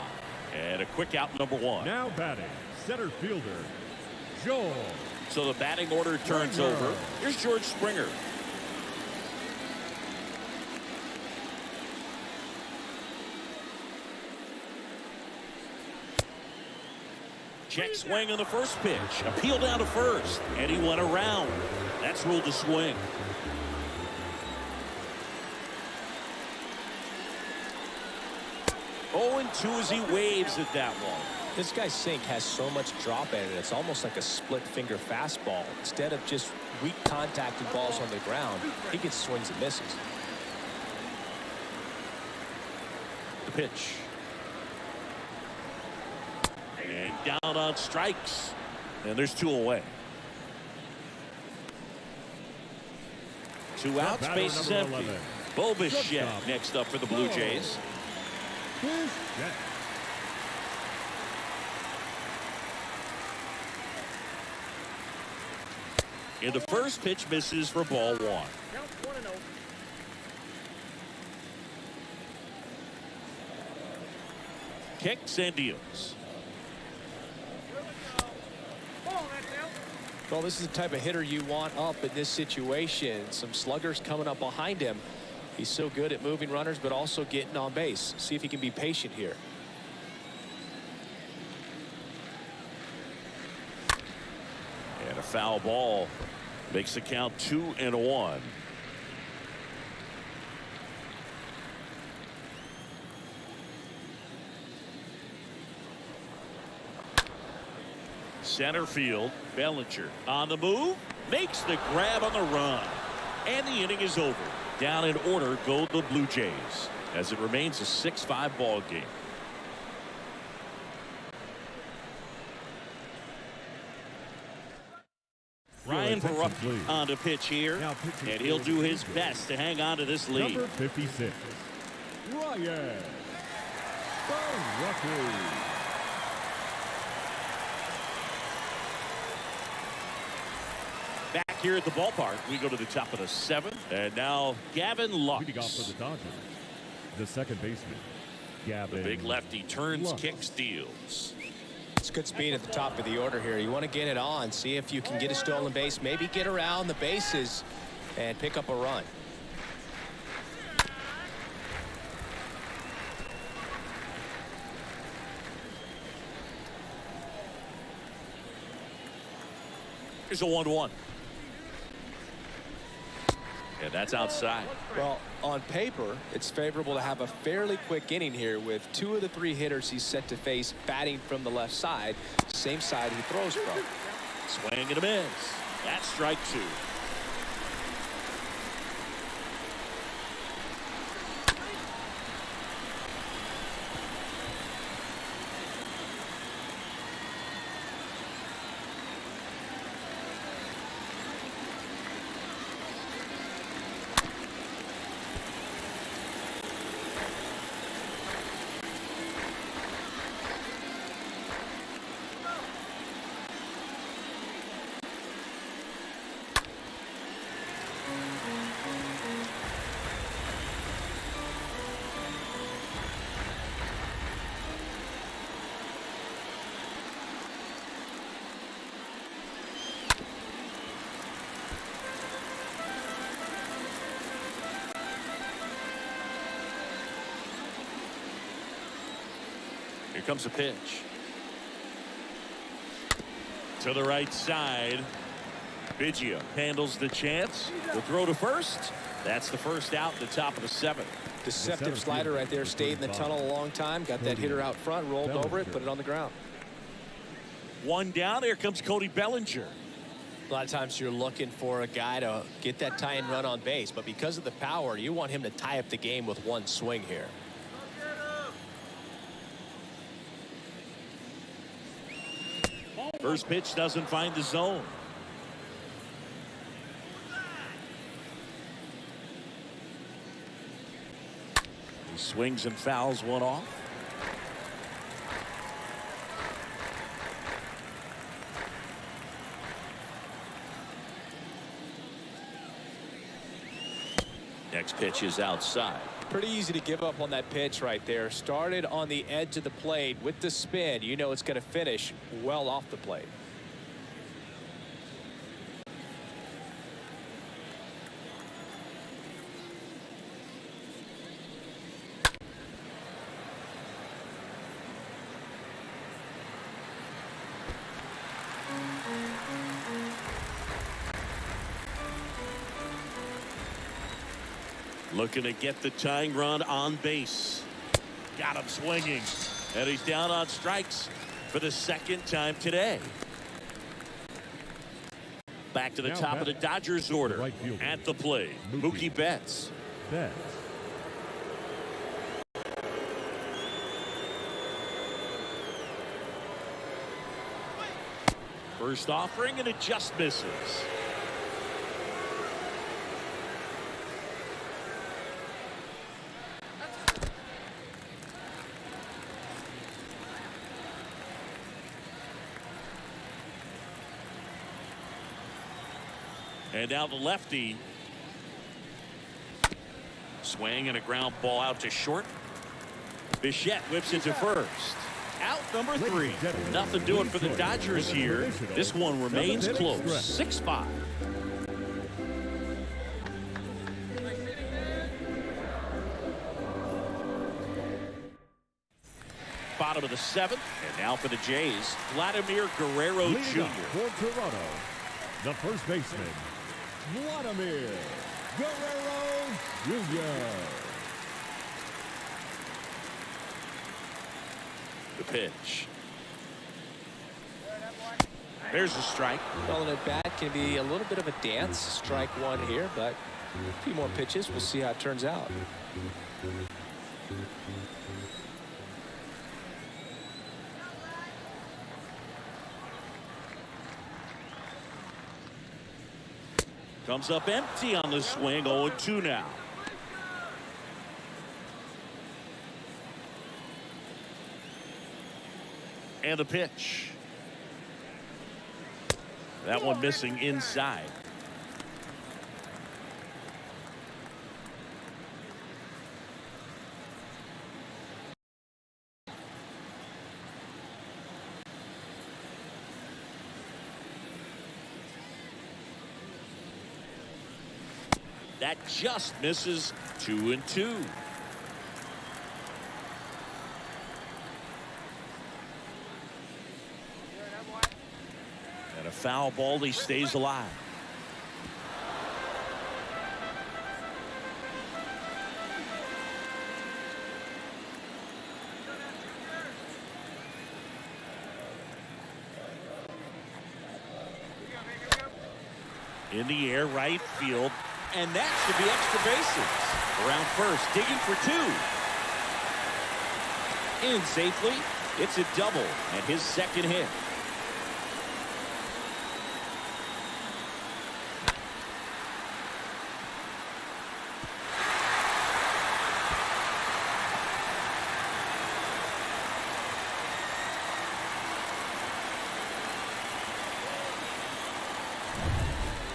S1: And a quick out, number 1.
S3: Now batting, center fielder, George.
S1: So the batting order turns over. Here's George Springer. Check swing on the first pitch. Appeal down to first. And he went around. That's ruled a swing. 0-2 as he waves at that one.
S2: This guy's sink has so much drop in it. It's almost like a split finger fastball. Instead of just weak contacted balls on the ground, he gets swings and misses.
S1: The pitch. And down on strikes. And there's 2 away. 2 outs, base is empty. Bo Bichette next up for the Blue Jays. And the first pitch misses for ball 1. Kicks and deals.
S2: Well, this is the type of hitter you want up in this situation. Some sluggers coming up behind him. He's so good at moving runners, but also getting on base. See if he can be patient here.
S1: And a foul ball makes the count 2-1. Center field, Bellinger on the move, makes the grab on the run, and the inning is over. Down in order go the Blue Jays as it remains a 6-5 ball game. Ryan Baruch on the pitch here, and he'll do his best to hang on to this lead.
S3: Number 56, Ryan. the Rockies.
S1: Back here at the ballpark, we go to the top of the 7th, and now Gavin Lux.
S3: Leading off for the Dodgers, the second baseman, Gavin.
S1: The big lefty turns,
S3: Lux.
S1: kicks, steals.
S4: It's good speed at the top of the order here. You want to get it on, see if you can get a stolen base, maybe get around the bases and pick up a run.
S1: Here's a 1-1. And that's outside.
S4: Well, on paper, it's favorable to have a fairly quick inning here with 2 of the 3 hitters he's set to face batting from the left side, same side he throws from.
S1: Swing and a miss. That's strike 2. Here comes a pitch. To the right side. Biggio handles the chance. The throw to first. That's the first out in the top of the 7th.
S4: Deceptive slider right there. Stayed in the tunnel a long time. Got that hitter out front. Rolled over it. Put it on the ground.
S1: 1 down. Here comes Cody Bellinger.
S4: A lot of times you're looking for a guy to get that tie-in run on base. But because of the power, you want him to tie up the game with 1 swing here.
S1: First pitch doesn't find the zone. He swings and fouls one off. Next pitch is outside.
S4: Pretty easy to give up on that pitch right there. Started on the edge of the plate with the spin. You know it's going to finish well off the plate.
S1: Looking to get the tying run on base. Got him swinging. And he's down on strikes for the 2nd time today. Back to the top of the Dodgers order. At the plate, Mookie Betts. First offering, and it just misses. And now the lefty. Swing and a ground ball out to short. Bichette whips it to first. Out number 3. Nothing doing for the Dodgers here. This one remains close. 6-5. Bottom of the 7th. And now for the Jays, Vladimir Guerrero
S3: Leading
S1: Jr.
S3: up for Toronto, the first baseman, Vladimir Guerrero Jr.
S1: The pitch. There's a strike.
S4: Well, an at-bat can be a little bit of a dance. Strike 1 here, but a few more pitches. We'll see how it turns out.
S1: Comes up empty on the swing. 0-2 now. And the pitch. That one missing inside. That just misses. 2-2. And a foul ball. He stays alive. In the air, right field. And that should be extra bases. Around first, digging for 2. In safely. It's a double and his second hit.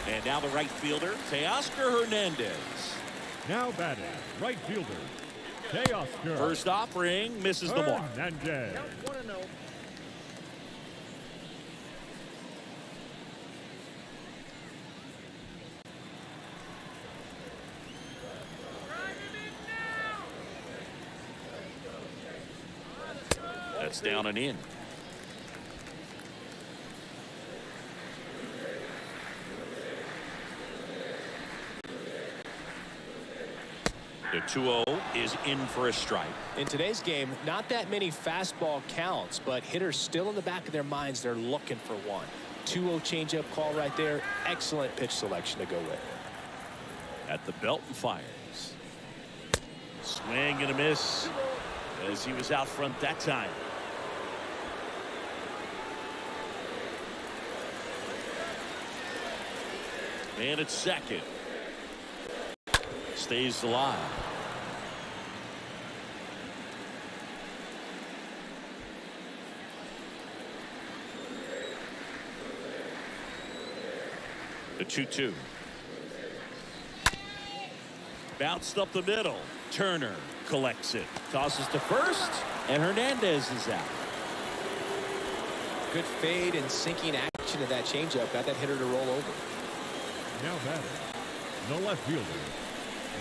S1: And now the right fielder, Teoscar Hernandez.
S3: Now batting, right fielder, Teoscar.
S1: First offering, misses the mark.
S3: Hernandez.
S1: That's down and in. The 2-0 is in for a strike.
S2: In today's game, not that many fastball counts, but hitters still in the back of their minds, they're looking for one. 2-0 changeup call right there. Excellent pitch selection to go with.
S1: At the belt and fires. Swing and a miss as he was out front that time. And it's second. Stays alive. The 2-2. Bounced up the middle. Turner collects it. Tosses to first. And Hernandez is out.
S2: Good fade and sinking action of that changeup. Got that hitter to roll over.
S3: Now batting, the left fielder,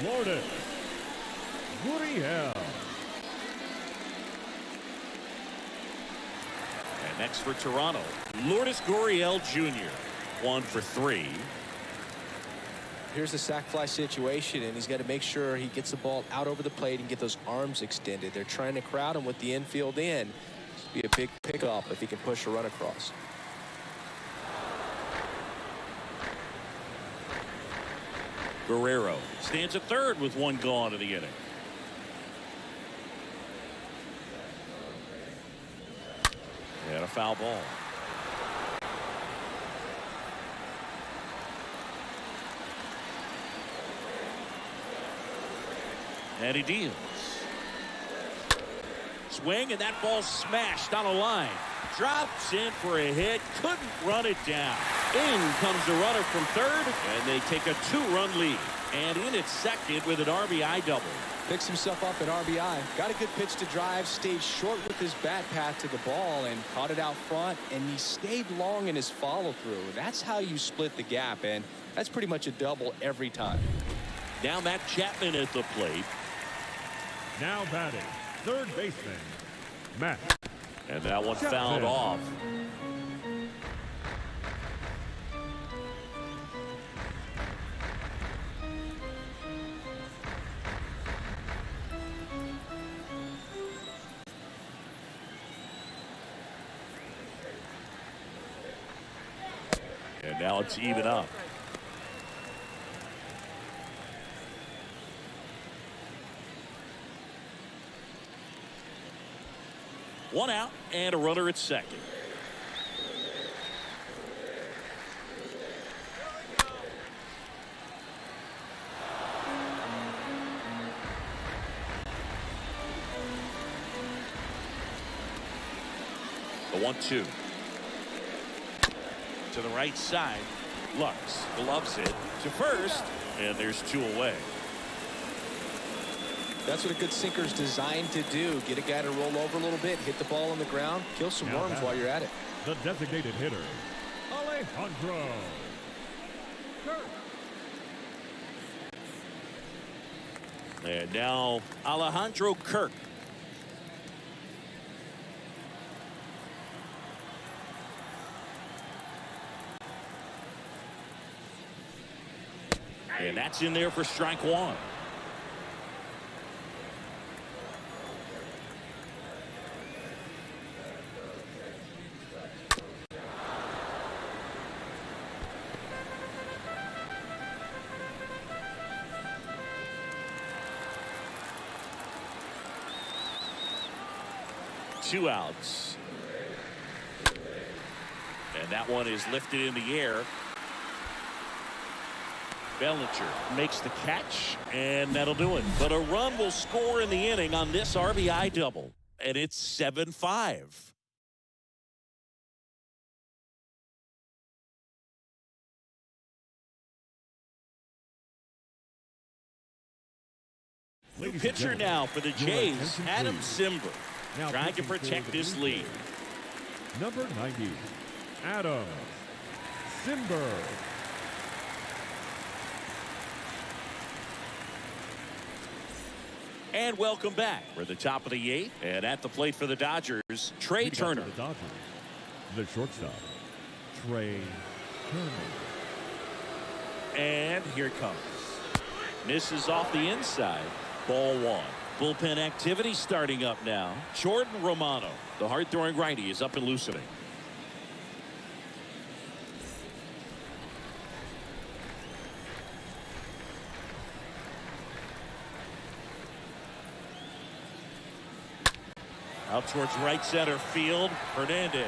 S3: Lourdes Gurriel.
S1: And next for Toronto, Lourdes Gurriel Jr. 1 for 3.
S2: Here's the sac fly situation, and he's got to make sure he gets the ball out over the plate and get those arms extended. They're trying to crowd him with the infield in. Be a big pickup if he can push a run across.
S1: Guerrero stands at third with one gone in the inning. And a foul ball. And he deals. Swing, and that ball smashed on a line. Drops in for a hit. Couldn't run it down. In comes the runner from third, and they take a 2-run lead. And in at second with an RBI double.
S2: Picks himself up at RBI. Got a good pitch to drive. Stayed short with his bat path to the ball and caught it out front. And he stayed long in his follow-through. That's how you split the gap, and that's pretty much a double every time.
S1: Now Matt Chapman at the plate.
S3: Now batting, third baseman, Matt.
S1: And that one
S3: Chapman.
S1: fouled off. And now it's even up. One out and a runner at second. The 1-2. To the right side. Lux gloves it to first, and there's 2 away.
S2: That's what a good sinker is designed to do. Get a guy to roll over a little bit, hit the ball on the ground, kill some worms while you're at it.
S3: The designated hitter, Alejandro Kirk.
S1: And now Alejandro Kirk. And that's in there for strike 1. Two outs. And that one is lifted in the air. Bellinger makes the catch, and that'll do it. But a run will score in the inning on this RBI double, and it's 7-5. New pitcher now for the Jays, Adam Simber, trying to protect this lead.
S3: Number 90, Adam Simber.
S1: And welcome back. We're at the top of the 8th, and at the plate for the Dodgers, Trey Turner.
S3: The Dodgers, the shortstop, Trey Turner.
S1: And here it comes. Misses off the inside. Ball 1. Bullpen activity starting up now. Jordan Romano, the hard-throwing righty, is up and loosening. Out towards right center field. Hernandez.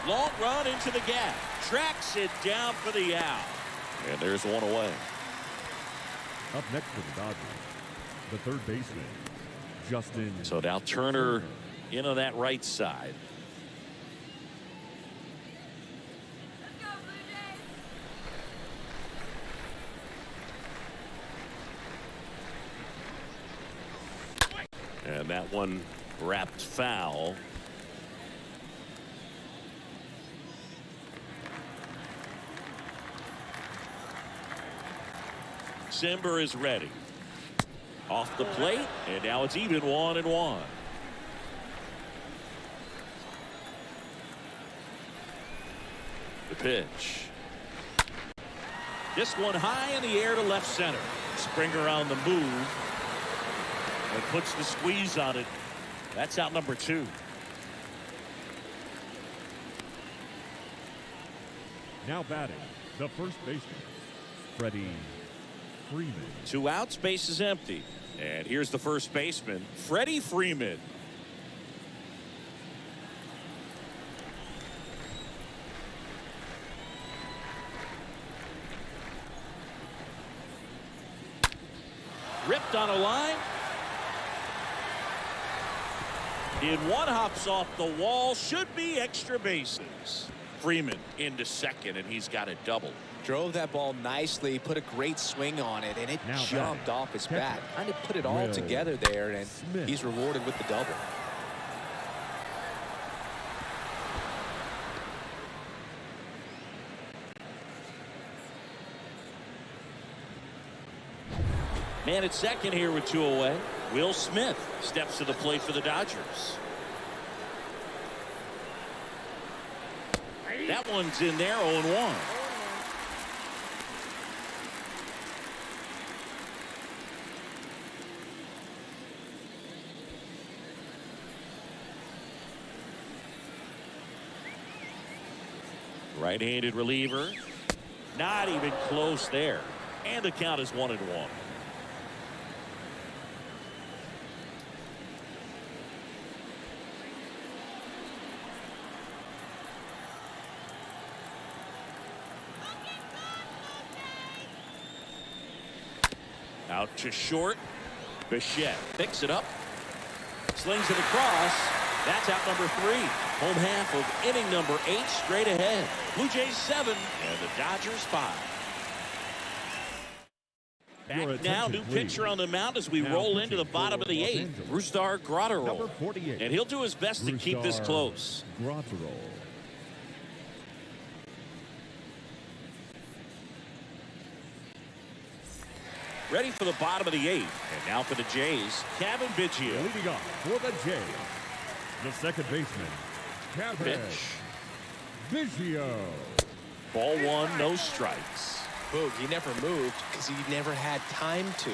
S1: Long run into the gap. Tracks it down for the out. And there's one away.
S3: Up next for the Dodgers, the third baseman, Justin.
S1: So now Turner in on that right side. And that one wrapped foul. Simber is ready. Off the plate, and now it's even 1-1. The pitch. This one high in the air to left center. Springer on the move and puts the squeeze on it. That's out number 2.
S3: Now batting, the first baseman, Freddie Freeman.
S1: 2 outs, base is empty. And here's the first baseman, Freddie Freeman. Ripped on a line. In one, hops off the wall. Should be extra bases. Freeman into second, and he's got a double.
S2: Drove that ball nicely, put a great swing on it, and it
S3: Now
S2: jumped
S3: batting,
S2: off his bat. Kind of put it all together there, and
S3: Smith.
S2: he's rewarded with the double.
S1: Man at second here with 2 away. Will Smith steps to the plate for the Dodgers. That one's in there, 0-1. Right-handed reliever. Not even close there. And the count is 1-1. Out to short. Bichette picks it up. Slings it across. That's out number 3. Home half of inning number 8 straight ahead. Blue Jays 7 and the Dodgers 5. Back now, new pitcher on the mound as we roll into the bottom of the 8th. Brusdar Graterol. And he'll do his best to keep this close. Ready for the bottom of the 8th. And now for the Jays, Kevin Biggio.
S3: Leading off for the Jays, the second baseman, Kevin Biggio.
S1: Ball 1, no strikes.
S4: Boog, he never moved because he never had time to.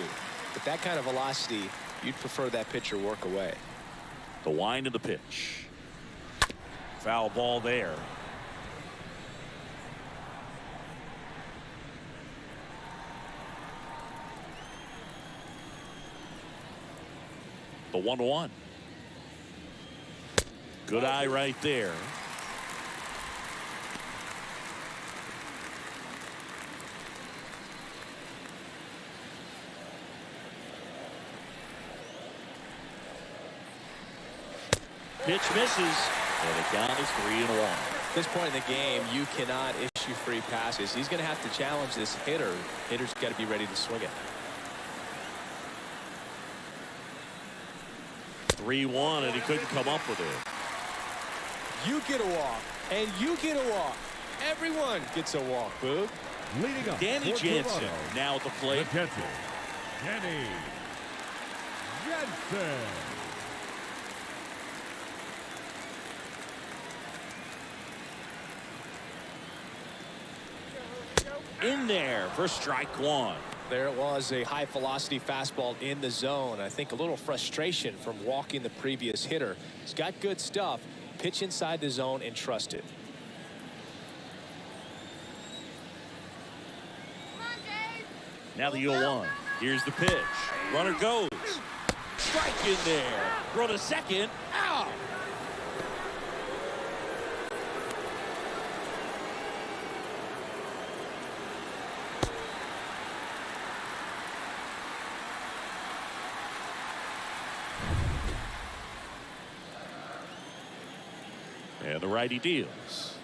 S4: With that kind of velocity, you'd prefer that pitcher work away.
S1: The wind of the pitch. Foul ball there. The 1-1. Good eye right there. Pitch misses, and the count is 3-1.
S4: At this point in the game, you cannot issue free passes. He's going to have to challenge this hitter. Hitter's got to be ready to swing it.
S1: 3-1, and he couldn't come up with it.
S4: You get a walk, and you get a walk. Everyone gets a walk, Boog.
S3: Leading up
S1: Danny
S3: for
S1: Jansen
S3: Toronto,
S1: now at the plate.
S3: the catcher, Danny Jansen.
S1: In there for strike 1.
S4: There it was, a high velocity fastball in the zone. I think a little frustration from walking the previous hitter. He's got good stuff. Pitch inside the zone and trust it.
S1: Now the 0-1. Here's the pitch. Runner goes. Strike in there. Throw to second. Out. And the righty deals.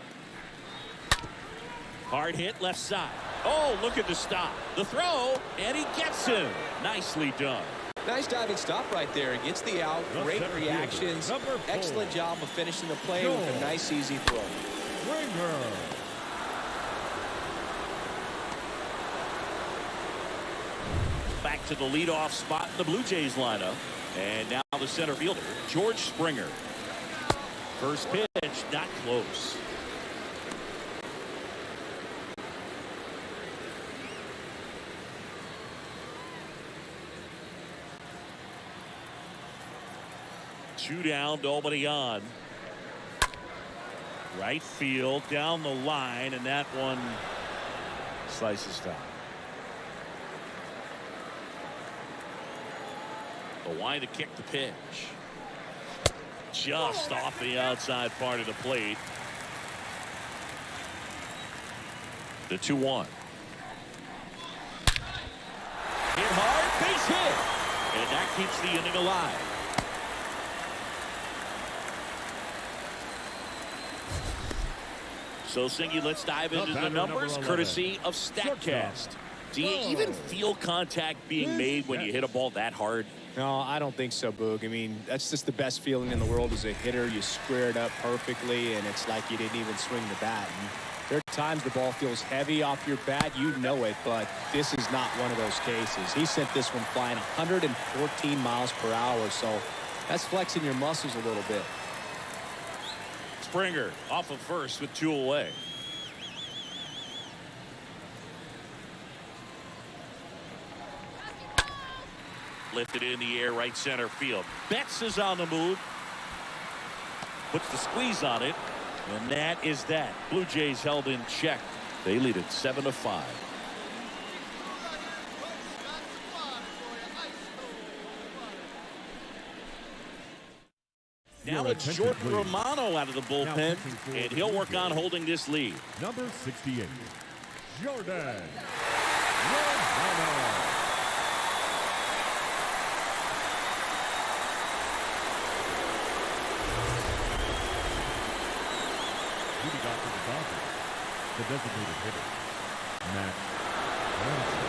S1: Hard hit left side. Oh, look at the stop. The throw, and he gets him. Nicely done.
S4: Nice diving stop right there. He gets the out.
S3: The
S4: Great
S3: center
S4: reactions.
S3: fielder, number 4.
S4: Excellent job of finishing the play with a nice, easy throw.
S3: Springer.
S1: Back to the leadoff spot in the Blue Jays lineup. And now the center fielder, George Springer. First pitch, not close. Two down, nobody on. Right field, down the line, and that one slices foul. The wind to kick the pitch. Just off the outside part of the plate. The 2-1. Hit hard, base hit. And that keeps the inning alive. So, Singy, let's dive into the numbers, courtesy of StatCast. Do you even feel contact being made when you hit a ball that hard?
S4: No, I don't think so, Boog. I mean, that's just the best feeling in the world as a hitter. You square it up perfectly, and it's like you didn't even swing the bat. And there are times the ball feels heavy off your bat. You know it, but this is not one of those cases. He sent this one flying 114 miles per hour, so that's flexing your muscles a little bit.
S1: Springer off of first with 2 away. Lifted in the air, right center field. Betts is on the move. Puts the squeeze on it. And that is that. Blue Jays held in check. They lead it 7-5. Now it's Jordan Romano out of the bullpen, and he'll work on holding this lead.
S3: Number 68, Jordan Romano. Dodgers, the designated hitter, Matt Johnson.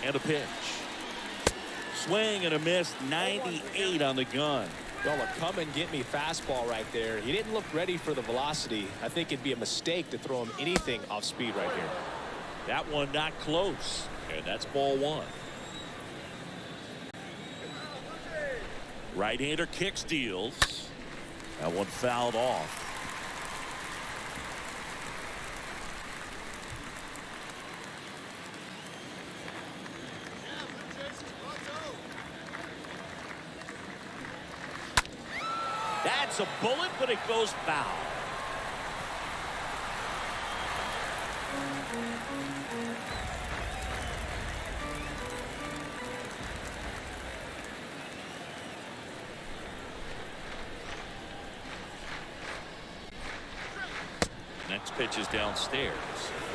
S1: And a pitch. Swing and a miss. 98 on the gun.
S2: Well, a come and get me fastball right there. He didn't look ready for the velocity. I think it'd be a mistake to throw him anything off speed right here.
S1: That one not close. And that's ball one. Right-hander kicks, deals. That one fouled off. That's a bullet, but it goes foul. Next pitch is downstairs.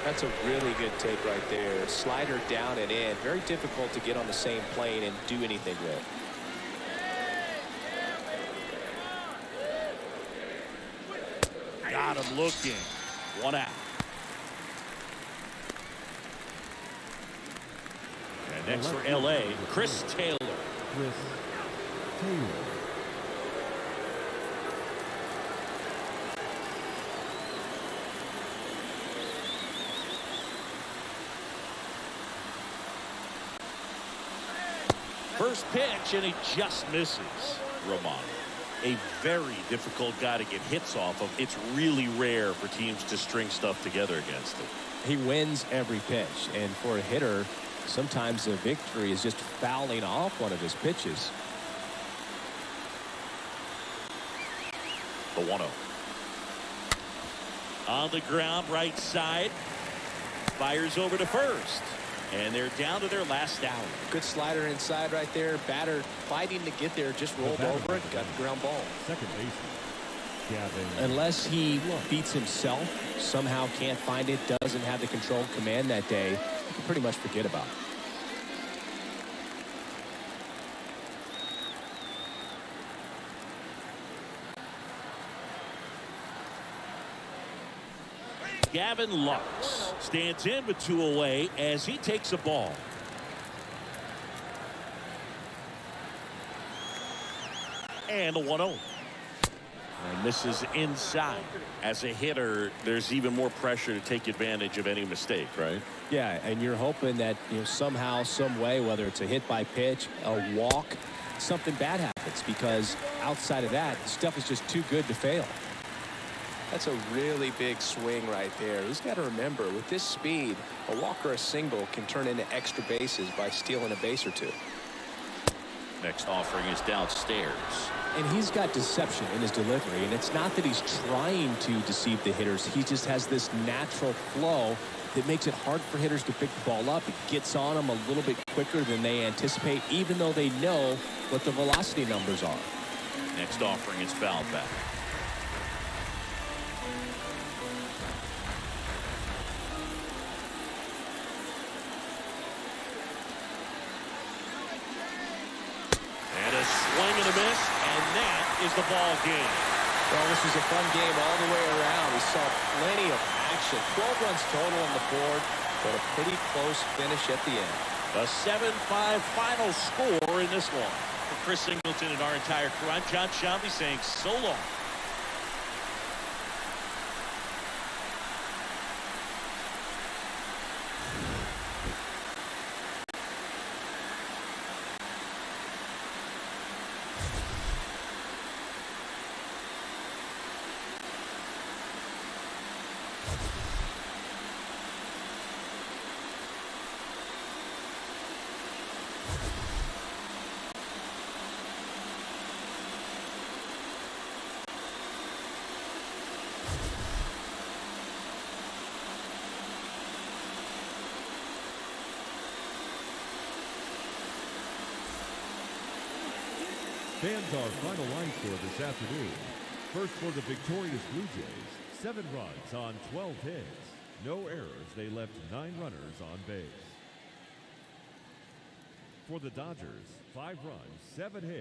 S2: That's a really good take right there. Slider down and in. Very difficult to get on the same plane and do anything with.
S1: Got him looking. One out. And next for LA, Chris Taylor.
S3: Chris Taylor.
S1: First pitch, and he just misses. Romano, a very difficult guy to get hits off of. It's really rare for teams to string stuff together against him.
S2: He wins every pitch, and for a hitter, sometimes the victory is just fouling off one of his pitches.
S1: The 1-0. On the ground, right side. Fires over to first. And they're down to their last out.
S2: Good slider inside right there. Batter fighting to get there, just rolled over it, got the ground ball.
S3: Second baseman, Gavin.
S2: Unless he beats himself, somehow can't find it, doesn't have the control command that day, you can pretty much forget about it.
S1: Gavin Lux stands in with 2 away as he takes a ball. And a 1-0. And this is inside. As a hitter, there's even more pressure to take advantage of any mistake, right?
S2: Yeah, and you're hoping that, somehow, some way, whether it's a hit by pitch, a walk, something bad happens, because outside of that, stuff is just too good to fail. That's a really big swing right there. He's got to remember, with this speed, a walk or a single can turn into extra bases by stealing a base or two.
S1: Next offering is downstairs.
S2: And he's got deception in his delivery, and it's not that he's trying to deceive the hitters. He just has this natural flow that makes it hard for hitters to pick the ball up. It gets on them a little bit quicker than they anticipate, even though they know what the velocity numbers are.
S1: Next offering is fouled back. Swing and a miss, and that is the ball game.
S2: Well, this was a fun game all the way around. We saw plenty of action. 12 runs total on the board, but a pretty close finish at the end.
S1: A 7-5 final score in this one. For Chris Singleton and our entire crew, I'm John Shambi saying so long.
S3: Fans, our final line score this afternoon. First for the victorious Blue Jays, 7 runs on 12 hits. No errors. They left 9 runners on base. For the Dodgers, 5 runs, 7 hits.